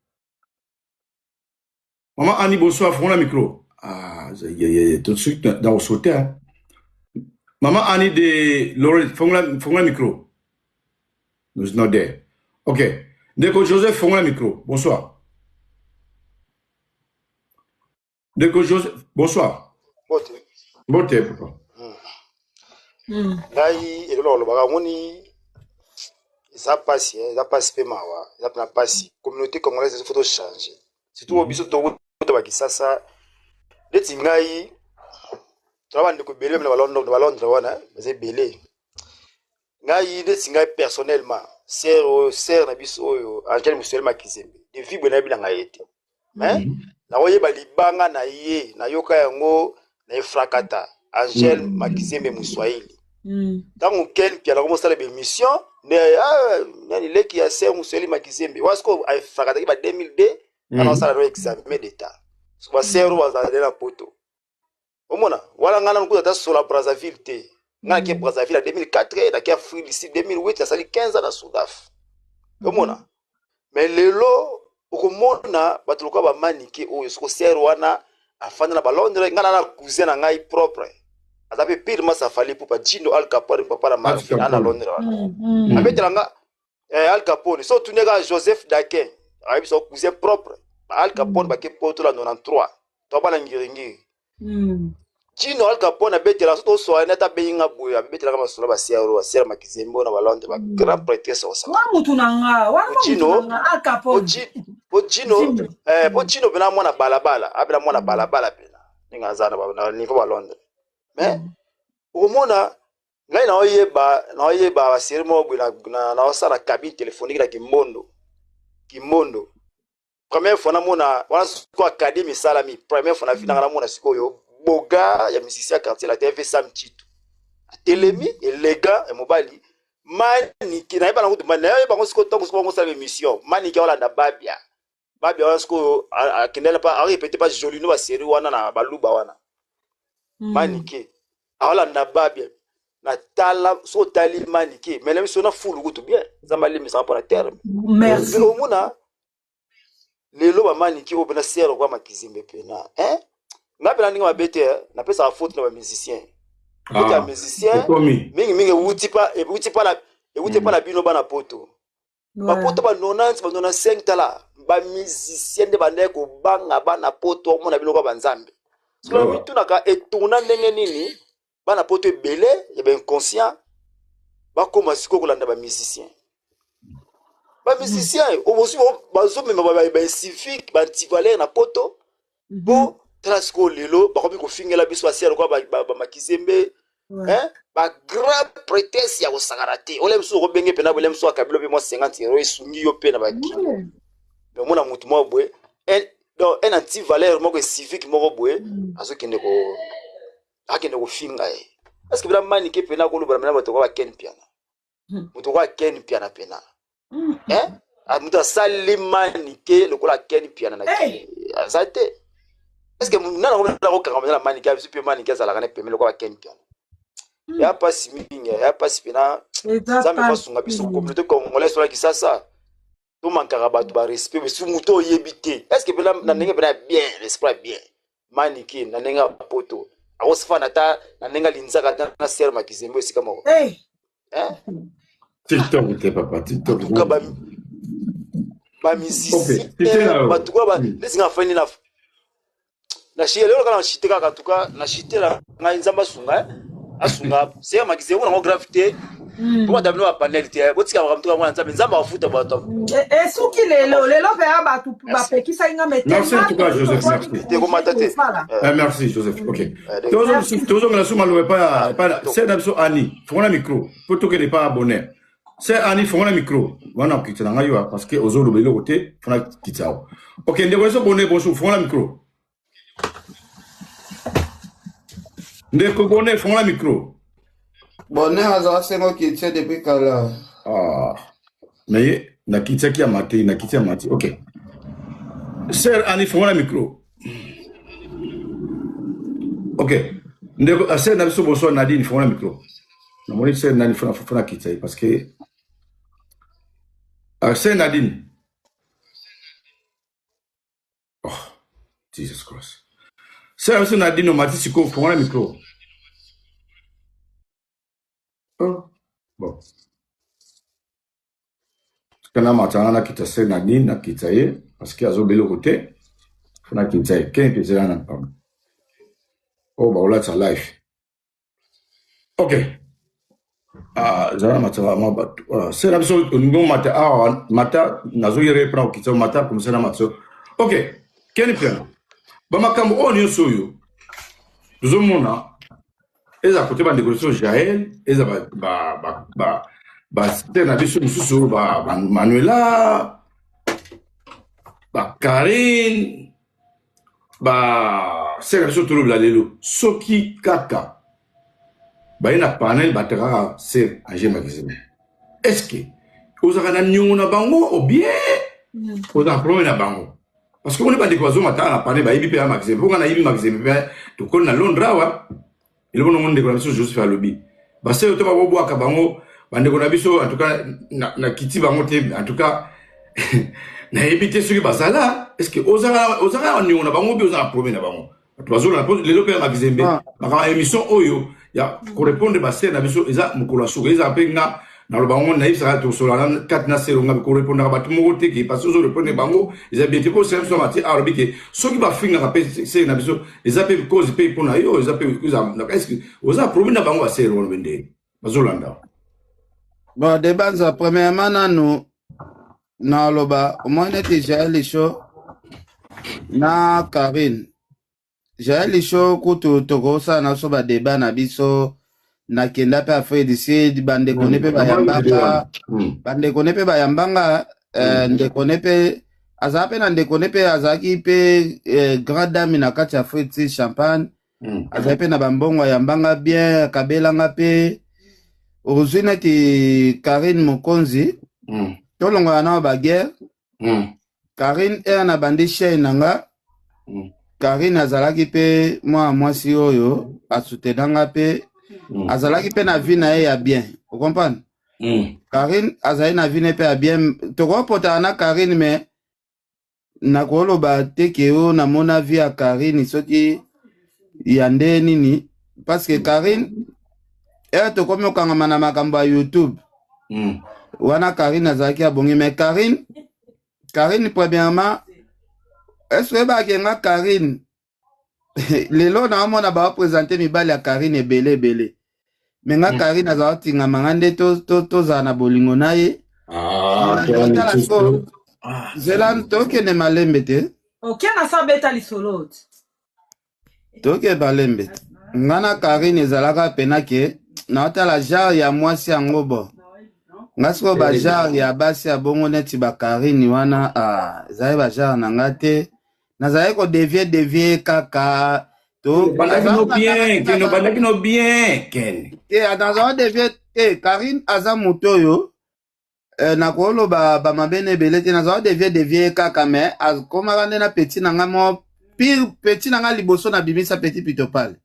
B: maman Annie bonsoir prends le micro tout de suite dans au sauter hein. Maman Annie de Lorette prends le micro it's not there OK ndeko Joseph prends le micro bonsoir Ndeko Joseph, bonsoir. Bote, papa.
G: Ngai, elolo lobaka moni ça passe pe mawa, ça na passe. Communauté congolaise faut changer. Surtout biso to bakisasa. Leti ngai traba ndeko belé na balondre wana, c'est belé. Ngai leti ngai personnellement, ser na biso oyo, Angel Musuel Makizembe. De vibre na bilanga yete. Mais na oyeba libanga na ye na yoka yango na efrakata Angel Makizembe Muswahili tango Ken pia na komosala be mission ne ni leki ya Ser Muswahili Makizembe wasko efrakata ba 2002 ana sala no examen d'état so ba Ser wa na poto omona wala ngana nkuta ta sola Brazzaville te ngana ke Brazzaville 2004 na ke Afrique ici 2008 sali 15 ans na Soudaf omona mais lelo okomona batuluka ba manike oyo soko Ser wana afanda na balondre ngana na cousin na ngai propre azape pile masa fali pupa Jino Al Capone papa na mari ana londre wana abetela nga Al Capone so tunega Joseph Daquin abi so cousin propre Al Capone ba ke poto la 93 to bana ngiringi Jino Al Capone abetela so so na ta beyinga boya abetela kama solo ba Ser Makizembe na balondre ba grand prêtre so sa
A: wa mutu nanga Al Capone Pochino
G: bena mwana balabala abela mwana balabala pena ninga zana ba niveau ba Londres mais omona ngai na oyeba ba sermo bwina na osala cabine téléphonique na kimbondo Kimondo. Première fois, on a académie salami. Première fois, on a vu sikoyo boga ya musicien quartier la TV Sam Chitu. Telemi et les gars et mobali mani ki na ba ngutu mani na ba ngosiko tongo siko sa émission mani ki wala na babia wana siko akendela pa répéter pas joli no ba série wana na baluba wana mani ki wala na babia na tala so tali mani ki mais l'émission na full ngutu bien zambali misa pour la terre
A: merci
G: au mona lelo ba mani ki obena sero kwa makizimbe pena ngapela ninga mabete na pesa faute na ba musicien les musiciens mingi wuti pa la bino bana poto ba poto ba 90 ba 95 tala ba musicien de bande ko banga bana poto mo na bino kwa banzambe so mitu naka etuna ndenge nini bana poto ebele ya ben inconscient ba koma siko kolanda ba musicien o bosi ba zo mema ba civique ba antivaleur na poto bo trasko lelo ba komi ko fingela biso asier kwa ba makizembe ba grand prétexte ya kosakarate ole mso ko benge pena bole mso akabilo be mo 50 euros sungi yo pena ba ki mais mona mutu mo boye donc un anti valeur mo ko civique mo ko boye azokende ko finga est-ce que vraiment ni ke pena ko lo bana ba to ko ba ken piana mutu ko ken piana pena mutu salimani ke lo ko la ken piana na ki ça te est-ce que nana ko ka la mani ke super mani ke za la kana pemelo ko ba ken piana ya pas simingi ya pas pena ça me passe nga biso communauté congolaise sur la kisasa to mankara ba ba respect mais sous muto yebité est-ce que pena na ndenge pena bien l'esprit bien maniki na ndenge poto akosifa na ta na ndenge linzaka na ser makizembo esika moko
B: TikTok te papa TikTok
G: ba musicien ba tukwa ba lesinga fani na shile lelo kana shiteka katuka na shitela nga nzamba sunga asunga c'est makizembo na gravité pour dabino ba panel te botika ba mtuka mwana nzamba nzamba wafuta bato
A: suki lelo pe abatu ba pekisa inga metema
B: merci en tout cas Joseph merci
G: te komata te
B: merci Joseph ok toujours la suma lo pas c'est d'abso Annie fona micro pour tout que n'est pas abonné c'est Annie fona micro wana kitana ngayo parce que ozolo belo côté fona kitao ok ndeko so bonne bonjour fona micro ndeko bonne fona micro
D: bonne azara sengo kitse depuis kala
B: mais na kitse ki amati na kitse amati ok sir Annie fona micro ok ndeko ase na biso bonsoir Nadine fona micro na moni sir Nadine fona kitse parce que c'est Nadine. Oh, Jesus Christ. C'est Nadine, on m'a dit, c'est quoi, pour le micro. Oh, bon. Quand on m'a dit, on a quitté Nadine, on a quitté, parce qu'il y a un bel côté, on a quitté, qu'est-ce que c'est là? Oh, bah, là, c'est live. Ok. Zara mata ma c'est la chose ngo mata nazo yere pra okitso mata comme ça na matso ok ken piano ba makambo onyo soyo zomona eza côté ba négociation Jaël eza ba tena biso mususu ba Manuela ba Karine ba c'est la chose tout le lelo soki kaka baina panel batera c'est age magazine est-ce que vous avez un na bango ou bien vous avez un problème na bango parce que on est pas de quoi mata na panel ba ibi pe magazine pour na ibi magazine pe to kon na Londres wa il bon monde de connexion juste faire lobby ba c'est to ba bobo aka bango bande ko na biso en tout cas na kiti bango te en tout cas na éviter ce qui passe là est-ce que vous avez un na bango bi vous avez un problème na bango to bazo na les lopé magazine be ma émission oyo ya correspondre baser na biso eza mukolo suka eza penga na lo bango na isa to solana kat na sero nga correspondre ka batu mo te ki parce que zo répondre bango eza bien ko sem so mati arabi ke so ki ba finga ka pe se na biso eza pe cause pe pona yo eza pe kuza na est-ce que oza problème na bango baser on bende bazolanda
D: bon de banza premièrement nanu na loba au moins était Jaël Show na Karine Jaël Show kutu tokosa na so ba débat na biso na kenda pe afre d'ici bande konepe ba yambanga bande konepe ba yambanga ndeko ne pe azala pe na ndeko ne pe azalaki pe grand dame na kati ya friti champagne azali pe na bambongo ayambanga bien akabelanga pe ozwi neti Karine Mokonzi tolongola na baguerre Karine ere na bandi chaine nanga Karine azalaki pe mwa mwasi oyo asutenanga pe azalaki pe na vie na ye ya bien okomprendre Karine azali na vie ne pe ya bien tokopotana na Karine me nakoloba teke oyo namona vie ya Karine soki ya nde nini parce que Karine ere tokomi okangama na makambo ya YouTube wana Karine azalaki abongi mais Karine premièrement est-ce que bakenga Karine lelo na omona ba présenter mibali ya Karine ebele mais nga Karine azala tingama nga nde tozala na bolingo na ye zela tokende malembe te
A: okena sa beta lisolo
D: toke balembe nga na Karine ezalaka pena ke naotala genre ya mwasi yango bo nga siko ba genre ya basi ya bongo neti ba Karine wana ezali ba genre na nga te nazali ko devie kaka to
B: bandaki no bien ken
D: dans devie Karine aza moto oyo na koloba ba mabene ebele te nazali devie kaka mais akomaka nde na petit na nga mo pire petit na nga liboso na bimisa petit pitopale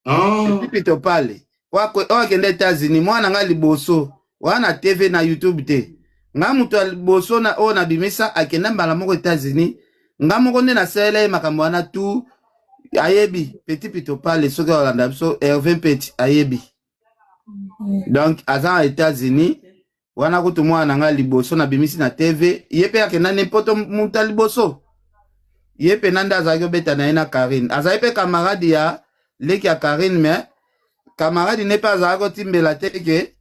D: petit pitopale wakende États-Unis mwana nga liboso wana TV na YouTube te nga mutu liboso na o na bimisa akenda mbala moko États-Unis nga moko nde na sele makambo wana tu ayebi petit pitopale soki olanda biso Hervé Petit ayebi donc aza États-Unis wana kutu mwana nga liboso na bimisi na TV yepe akenda n'importe muta liboso yepe nanda azaki obeta na ye na Karine azali pe camarade ya leki ya Karine mais camarade ne pas azalaki otimbela te ke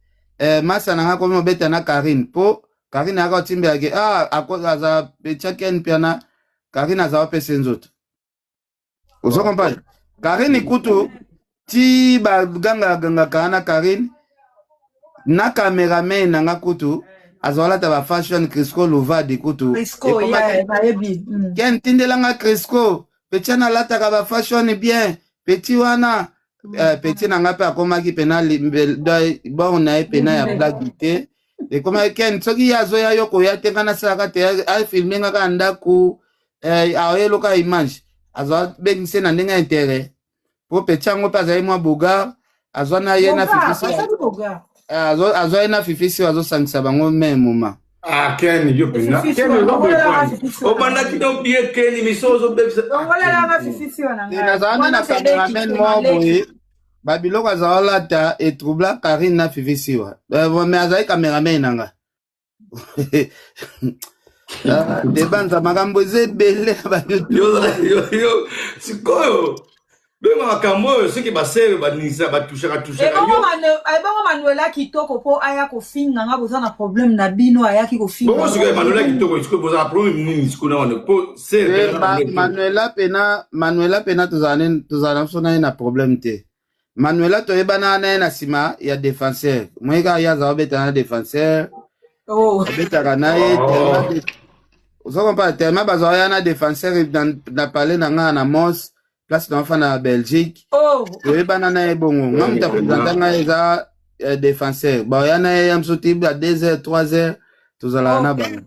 D: masa na nga komi obeta na Karine po Karine aka otimbela ke aza petiaken piana Karine azala pese nzoto ozo kompani Karine kutu ti baganga kana Karine na cameraman na nga kutu azalata ba fashion Crisco Louvadi kutu ken tindelanga Crisco petit na lataka ba fashion bien petit wana petit na nga pe akomaki pena bon na pena ya blague te e koma ken soki azoya yoko ya tenga na saka te a filmer nga ndaku ayeloka image azwa bengise na ndenge intérêt po petit ngo pa zai mwa boga azwa na ye na fifisi azwa na fifisi azo sangisa bango memuma
B: Ken yo pena Ken o banda kino bien Ken misozo bebisa
A: wala na fifisi wana
D: na zana na cameraman mo boye babiloko azala ta et troubla Karine na fifisi wa mais azai cameraman nanga debanza makambo ezebele
B: yo sikoyo bema makambo soki basere banisa batushaka
A: ebongo Manuela kitoko po aya kofinga nga boza na problème na bino ayaki kofinga
B: bongo soki Manuela kitoko sikoyo boza na problème nini sikoyo na wana po sere
D: Manuela pena tozala so na ye na problème te Manuela toyebana na ye na nsima ya défenseur moyeka ye azala obeta na défenseur obetaka na ye ozokompa tellement bazala ya na défenseur na pale na nga na Mos place d'enfant na Belgique toyebana na ye bongo nga mutu apresenta nga eza défenseur baoya na ye ya msoti à 2h 3h tozalaka na bango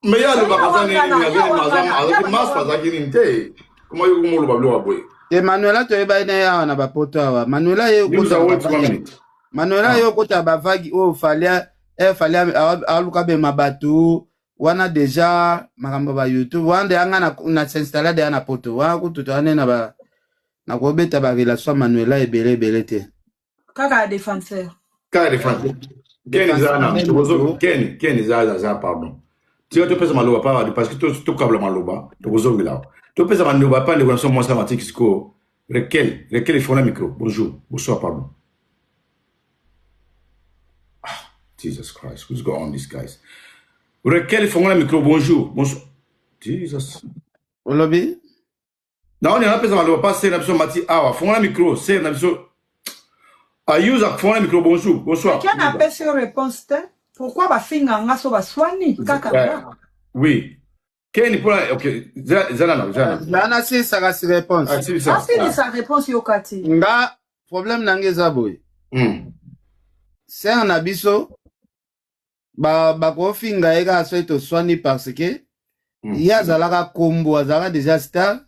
B: mais ya lobaka nini mas bazaki nini te koma yo komoloba biloko boye
D: Manuela toyebani na ye awa na bapoto awa Manuela ye okota bavagi oyo fali aluka bema bato wana deja makambo ba YouTube wana de anga na s'installer de na poto wana kutu to ane na kobeta ba relation Manuela ebele te
A: kaka défenseur
B: Ken za pardon tu as pesa maloba pas parce que tu câble maloba to bozongela tu pesa maloba pas les relations moi ça matique sco lequel il faut le micro bonsoir pardon Jesus Christ who's got on these guys Lequel font le micro bonjour Jesus
D: Olobi
B: non on est là pesant le pas c'est l'option mati font le micro c'est l'option use font le micro bonjour bonsoir
A: qui a appelé sur réponse Pourquoi bafinga nga so baswani kaka?
B: Oui. Quel est OK,
D: Zana si sa réponse.
B: Ah, c'est ça.
A: Ah, c'est sa réponse yokati.
D: Nga problème nange zaboy. C'est un abisso ba ko finga ega so to swani parce que ya zalaka kombo azala déjà star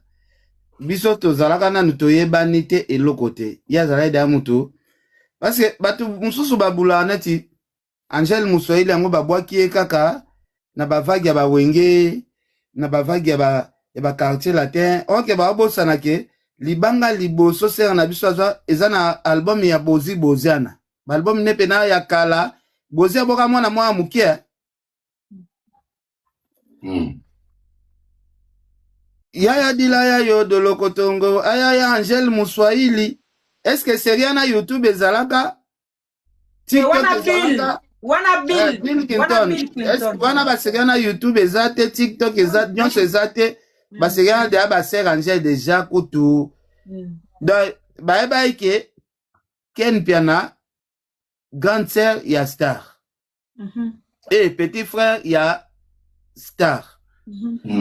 D: biso to zalaka nanu to yebani te elokote ya zala da mutu parce que batu mususu babula neti Angel Muswahili yango babwaki kaka na bavagi ya bawenge na bavagi ya ba quartier latin oke ba bosana ke libanga liboso ser na biso eza na album ya Bozi Boziana ba album ne pena ya kala Bozi aboka mwana mwa mukia Yaya Dilaya yo de Lokotongo Ayaya Angel Muswahili est-ce que c'est rien na YouTube ezalaka TikTok ezalaka Bill Clinton wana basega na YouTube ezate TikTok ezate nyonso ezate basega de baser Angel déjà kutu donc bye ke Ken Piana grande sœur ya star et petit frère ya star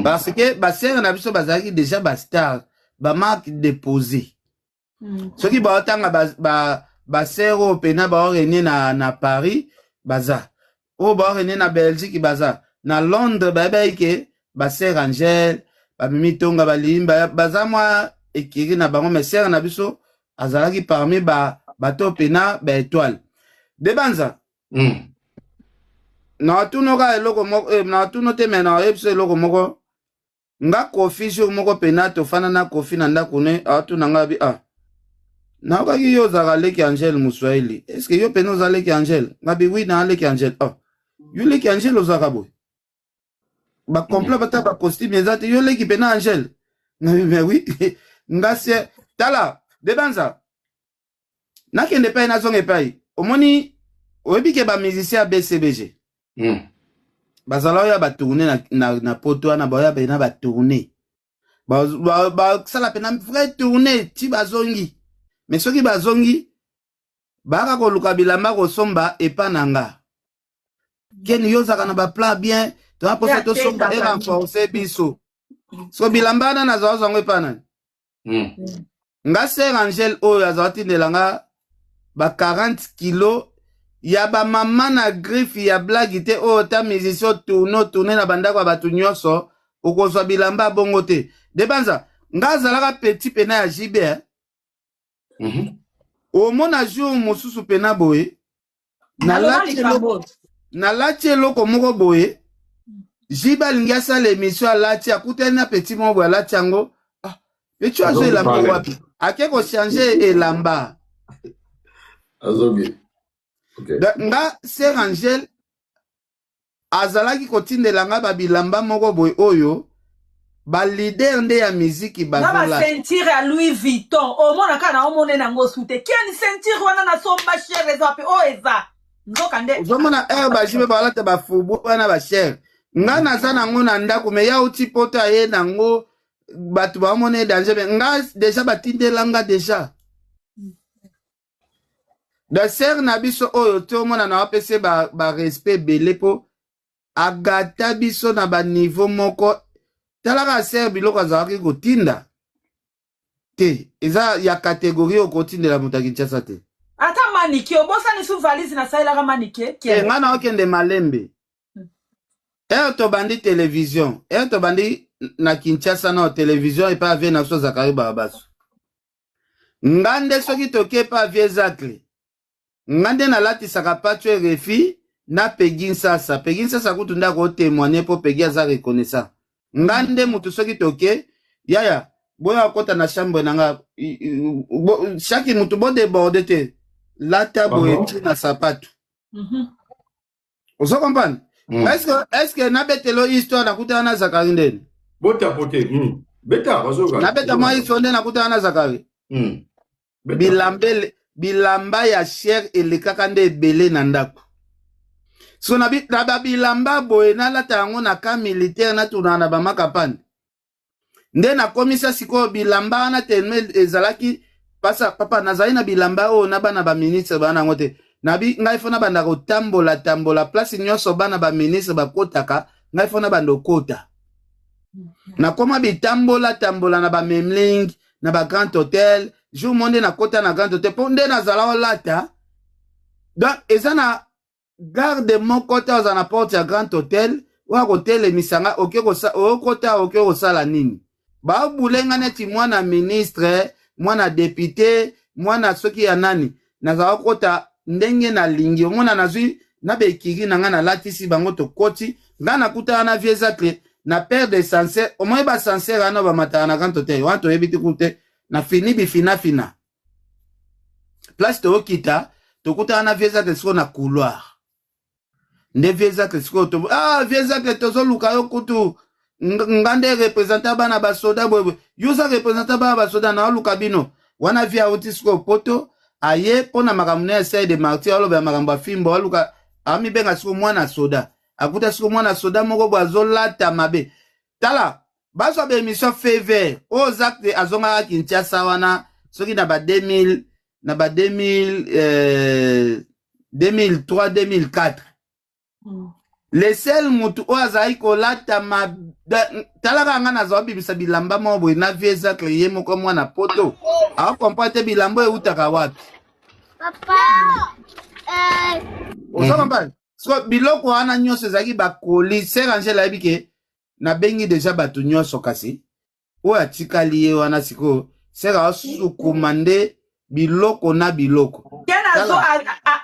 D: parce que baser na biso bazaki déjà ba star ba marque déposé soki ba tanga ba sœur au pena ba rené na Paris baza o ba rené na Belgique baza na Londres bye ke ba sœur Angel ba mimi tonga ba limba baza moi ekiri na bango mais sœur na biso azalaki parmi ba to pena ba étoile de banza na tunoka eloko moko na tunote mena ebiso eloko moko nga kofi jour moko pena to fana na kofi na ndako ne atuna nga bi na okaki yo zaka leki Angel Muswahili est-ce que yo pena oza leki Angel nga bi oui na leki Angel yo leki Angel ozaka boy ba complet bata ba costume ezate yo leki pena Angel nga bi mais oui nga se tala de banza nakende pa na zonge pai omoni oyebi ke ba musicien BCBG bazala ya ba tourner na poto wana ba ya pena ba tourner ba sala pena vrai tourner ti bazongi mais soki bazongi baka ko luka bilamba ko somba epananga ken yozaka na ba plat bien to aposa to somba e renforcer biso so bilamba na zongo epana nga ser Angel oyo azawati ndelanga ba 40 kilo ya ba mama na griffe ya blague te o ta musicien tourner na bandako ya batu nyonso okozwa bilamba bongo te de banza nga zalaka petit pena ya jibe o mona jour mususu pena boye na lati eloko moko boye jibe alingi asala émission alati akutani na petit moko boye alati yango petit azo elamba wapi ake kochange elamba
B: azoge
D: nga ser Angel azalaki kotindelanga babilamba moko boy oyo ba leader nde ya muziki
A: bazola na ba ceinture ya Louis Vuitton omona kana omone nango sute kiani ceinture wana na somba chere zapi eza nzoka nde
D: ozomona ba jibe balata ba fubu wana ba chere nga naza nango na ndako me ya uti pota ye nango batu ba omone danger nga déjà batindelanga déjà da ser na biso oyo to mona na apese ba respect belé po agata biso na ba niveau moko talaka ser biloko azalaki kotinda te eza ya catégorie okotindela moto Kinshasa te
A: ata manike obosani su valise na sailaka manike
D: nga na okende malembe to bandi télévision to bandi na Kinshasa na télévision epa avie na biso Zakari Barabaso nga nde soki toke pa avie Zakri ngande na lati saka patwe refi na Pegin sasa kutu ndako témoigner po Pegi aza reconnaissant ngande mutu soki toke yaya boya kota na chambre nanga chaque mutu bo débordé te lata boye na sapato ozo comprendre est-ce que na betelo histoire na kuta na Zakari ndeni
B: bota pote beta bazoga
D: na beta moi histoire na kuta na Zakari bilamba ya cher elekaka nde ebele na ndako so na bilamba boye nalata yango na ka militaire natuna na bamakapane nde nakomisa sikoyo bilamba wana telme ezalaki pasa papa nazali na bilamba oyo na bana baministre bana yango te nabi ngai fona banda kotambola tambola place nyonso bana ba ministre bakotaka ngai fona banda kota na koma bitambola tambola na ba memling na ba grand hôtel jour monde na kota na grand hôtel ponde na zala olata donc ezana garde mon kota ozana porte ya grand hôtel wa hôtel misanga oke kosala nini ba bulenga neti mwana ministre mwana député mwana soki ya nani na zala kota ndenge na lingi omona nazwi na bekiri na nga na latisi bango to koti nga na kuta na viezakle na père de sincère au moins ba sincère ana ba matana na grand hôtel wanto ebiti kute na fini bifina fina place to kita to kuta na viezakle siko na couloir nde viezakle siko to viezakle to zo luka yo kutu ngande représenter bana ba soda bwe yusa représenter bana ba soda na luka bino wana via uti siko poto aye pona makamune essaye de martyr aloba makamba fimbo aluka ami benga siko mwana soda akuta siko mwana soda moko bwazolata mabe tala baso be émission fever o zakte azonga Kinshasa wana soki na ba 2000 na ba 2003 2004 le sel mutu o azai ko lata ma tala kanga na zo bibisa bilamba mo boy na vie zakle ye moko mwana poto a comprendre bilambo e utaka wapi papa ozo comprendre so biloko wana nyonso ezaki bakoli Sœur Angela ebike na bengi deja batu nyonso kasi o atikali ye wana siko sera osukuma nde biloko na biloko
A: ken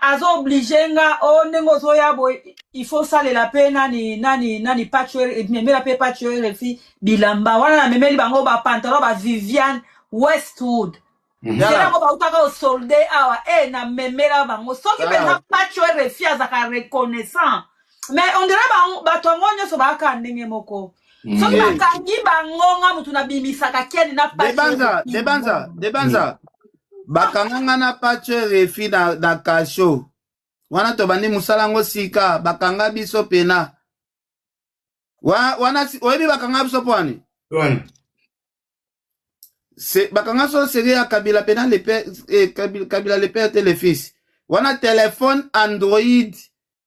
A: azo oblige nga o ndenge ozoya boye il faut salela pe nani patchwer memela pe patchwer refi bilamba wana na memeli bango ba pantalon ba Vivienne Westwood sera ko ba utaka o solde awa na memela bango soki penza patchwer refi azaka reconnaissant mais on dirait ba tongonyo so ba ka ndenge moko soki bakangi bango nga mutu na bimisaka keni na patchwer
D: debanza bakanga na patchwer refi na kasho wana to bandi musalango sika bakanga biso pena wana oyebi bakanga biso pwani bakanga so seri ya Kabila pena le père Kabila le père le fils wana téléphone Android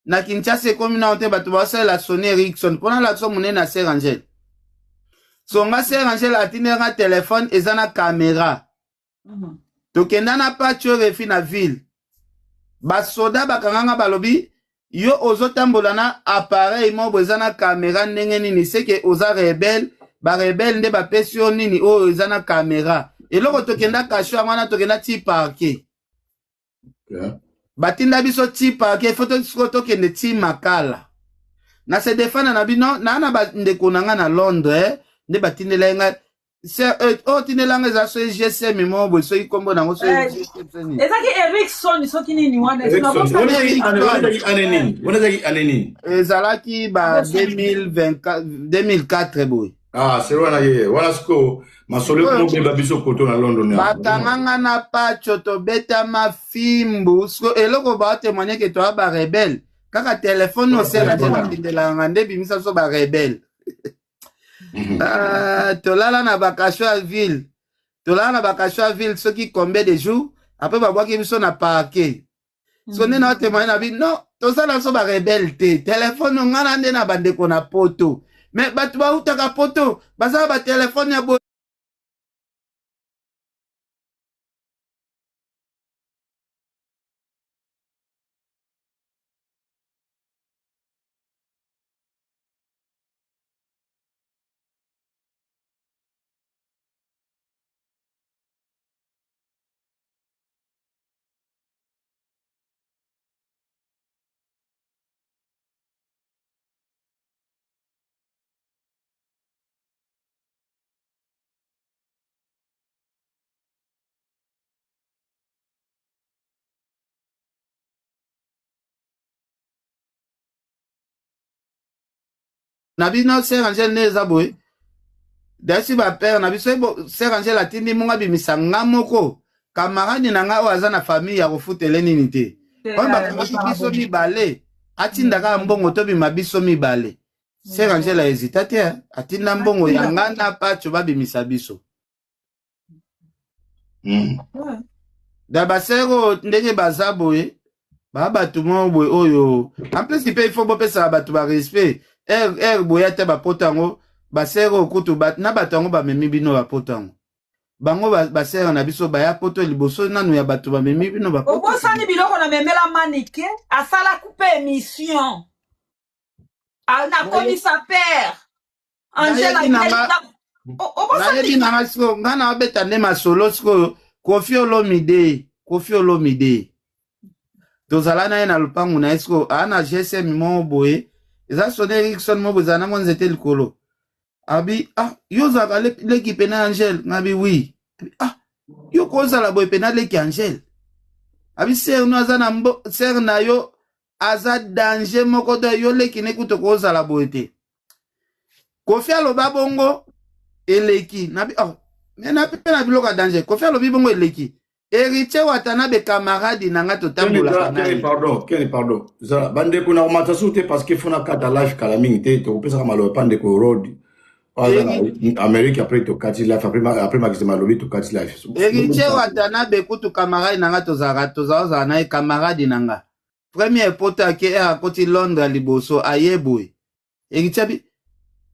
D: na Kinshasa komi na ote batu basala Sony Ericsson pona la so munene na Sœur Angela so nga Sœur Angela atinera téléphone ezana caméra tokenda na patcho refi na ville basoda bakanganga balobi yo ozotambola na appareil mo bozana caméra ndenge nini seke oza rebelle ba rebelle nde bapesi yo nini o ezana caméra eloko tokenda kasho wana tokenda ti parquet batinda biso ti parquet foto siko tokende ti makala na se defana na bino na bandeko nanga na Londres nde batindela nga tinelanga eza so GSM mo bo so ikombo nango so GSM
A: ezaki Ericsson soki nini wana
B: aneni
D: ezalaki ba 2004 boy
B: c'est wana ye wana siko masolo mo beba biso koto na London
D: bakanganga na pacho to beta mafimbu siko eloko ba témoigner que toi ba rebelle kaka téléphone no sera tena tindelanga nde bimisa so ba rebelle tolala na bakasho à ville soki combien de jours après babwaki biso na parquet so nde na témoigner na bi non tosala so ba rebelle te téléphone ngana nde na bandeko na poto mais batu bautaka poto bazala ba téléphone ya Nabino Sœur Angela neza boy dasi ba père nabiso Sœur Angela tindi munga bimisa ngamoko kamarani nanga o azana famille ya kofutele nini te on ba biso mibale atindaka mbongo to bima biso mibale Sœur Angela hésita te atinda mbongo yanga na pacho ba bimisa biso da basero ndenge baza boy bato mo boye oyo en plus il faut bopesa bato ba respect boya te bapoto yango basere okutu na bato yango bamemi bino bapoto yango bango basere na biso baya poto liboso nanu ya bato bamemi bino bapoto
A: obosani biloko na memela manike asala coupe émission na komisa père Angela
D: nayebi nanga sikoyo nga na babeta nde masolo sikoyo Kofi Olomide tozala na ye na lupangu na ye sikoyo ana GSM mo boye eza Sony Erickson mo boye ezala nango nzete likolo abi yo ozalaka leki pena Angel ngabi wi yo kozala boye pena leki Angel abi ser no aza na ser na yo aza danger moko to yo leki ne kuto kozala boye te Kofi aloba bongo eleki nabi mena pe na biloko danger Kofi alobi bongo eleki héritier watanabe camarade nanga totambola
B: pardon za bande kuna omata sute parce que fona kata life kala mingi te to pesa kama lo pande ko road Amérique après to kati life après maximum lobby to kati life
D: héritier watanabe kutu camarade nanga tozaza na camarade nanga premier pota ke akoti Londres liboso ayeboy héritier bi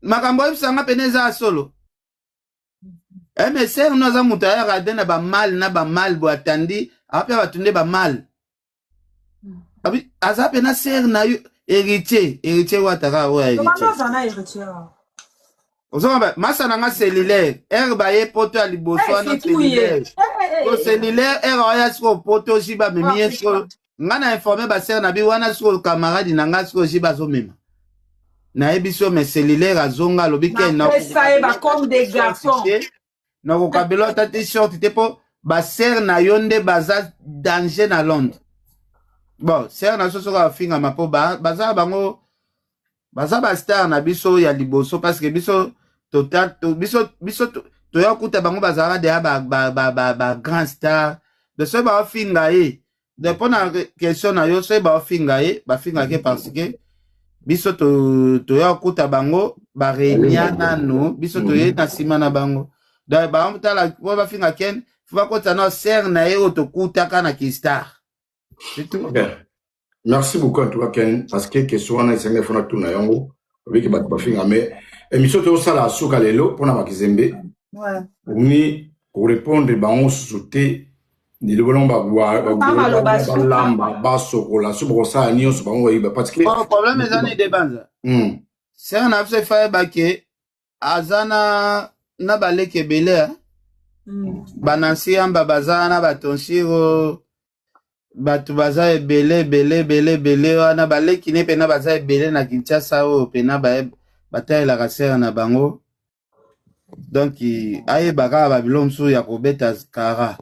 D: makambo ebisanga peneza solo ser no aza mutu ayaka na bamal bo atandi ape batunde bamal abi aza pena ser na yo héritier wataka oya héritier ozonga masa nanga cellulaire baye poto ya liboso na cellulaire oya siko poto si bamemi ye siko nga na informe baser na bi wana siko camarade nanga siko si bazomema nayebi so me cellulaire azonga alobi ke na kokabela tati short te po baser na yo nde baza danger na Londres bon ser na so soka afingama po baza bango baza bastar na biso ya liboso parce que biso toya kuta bango bazala deya ba grand star de so baofinga ye de mpo na question na yo so baofinga ye bafinga ke parce que biso toya kuta bango barenia nano biso toye na nsima na bango donc baomutala po bafinga ken fo bakota na ser na ye oyo tokutaka na kistar c'est tout.
B: Okay. Merci beaucoup en tout cas Ken parce que question wana esenge fona tuna yango obiki bato bafinga mais émission tosala suka lelo mpona bakizembe ni korépondre bango susu te lilobolongo balamba basokola so bokosala nyonso bango bayiba parce que
D: problème eza ni debanza ser na biso efa yebake aza na baleki ebele banansi yamba baza na batonsiro bato baza ebele wana baleki ne pena baza ebele na Kinshasa oyo pena batayelaka ser na bango donc ayebaka babilo mosusu ya kobeta kara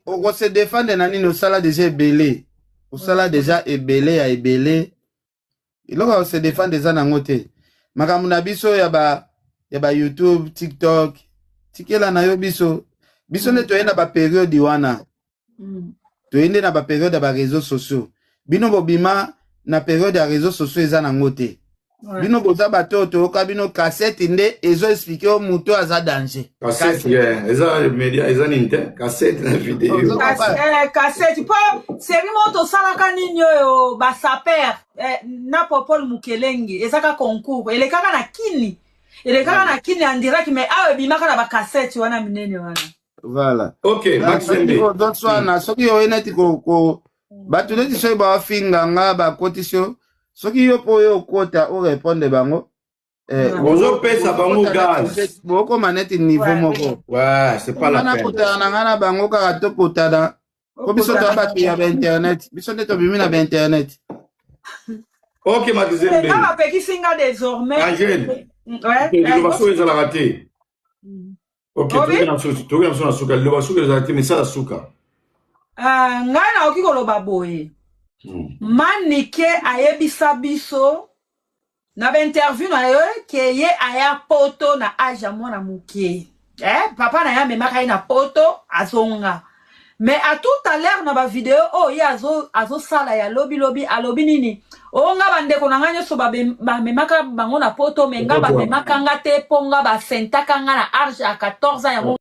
D: okose defendre na nini osala deja ebele osala deja ebele ya ebele iloko ose defendre eza nango te makambo na biso ya ba YouTube TikTok tikela na yo biso nde toyenda baperiode wana toyende na baperiode ya bareseau sociaux bino bobima na periode ya réseaux sociaux eza nango te bino boza bato toyoka bino cassette nde ezo explique o moto aza danger
B: cassette eza media eza nini te cassette na video
A: cassette po série mo tosalaka nini oyo basaper na Popol Mukelenge ezaka concours elekaka na kini en direct mais awe bimaka na bakassette wana minene wana
D: voilà
B: ok Maxime
D: donc swana soki oyena ti ko bato neti soki bafinga nga bakotisio soki yo po yo kota o répondre bango
B: ozopesa bango gaz
D: bokoma neti niveau moko
B: ouais c'est pas la peine
D: kotana na nga na bango kaka tokotana po biso to bato ya internet biso nde tobimi na internet
B: ok Maxime
A: bapekisinga désormais
B: Angèle lilobaso ezalaka te ok toki na biso na suka lilobaso ezalaka te mais sala suka
A: ngai naoki koloba boye manike ayebisa biso na bainterview na yo ke ye aya poto na age ya mwana moke papa na ye amemaka ye na poto azonga mais à tout à l'heure na bavideo oyo ye azosala ya lobi alobi nini onga bandeko na ngai nyonso bamemaka bango na poto me nga bamemaka nga te mpo nga basentaka nga na age ya 14 ans yango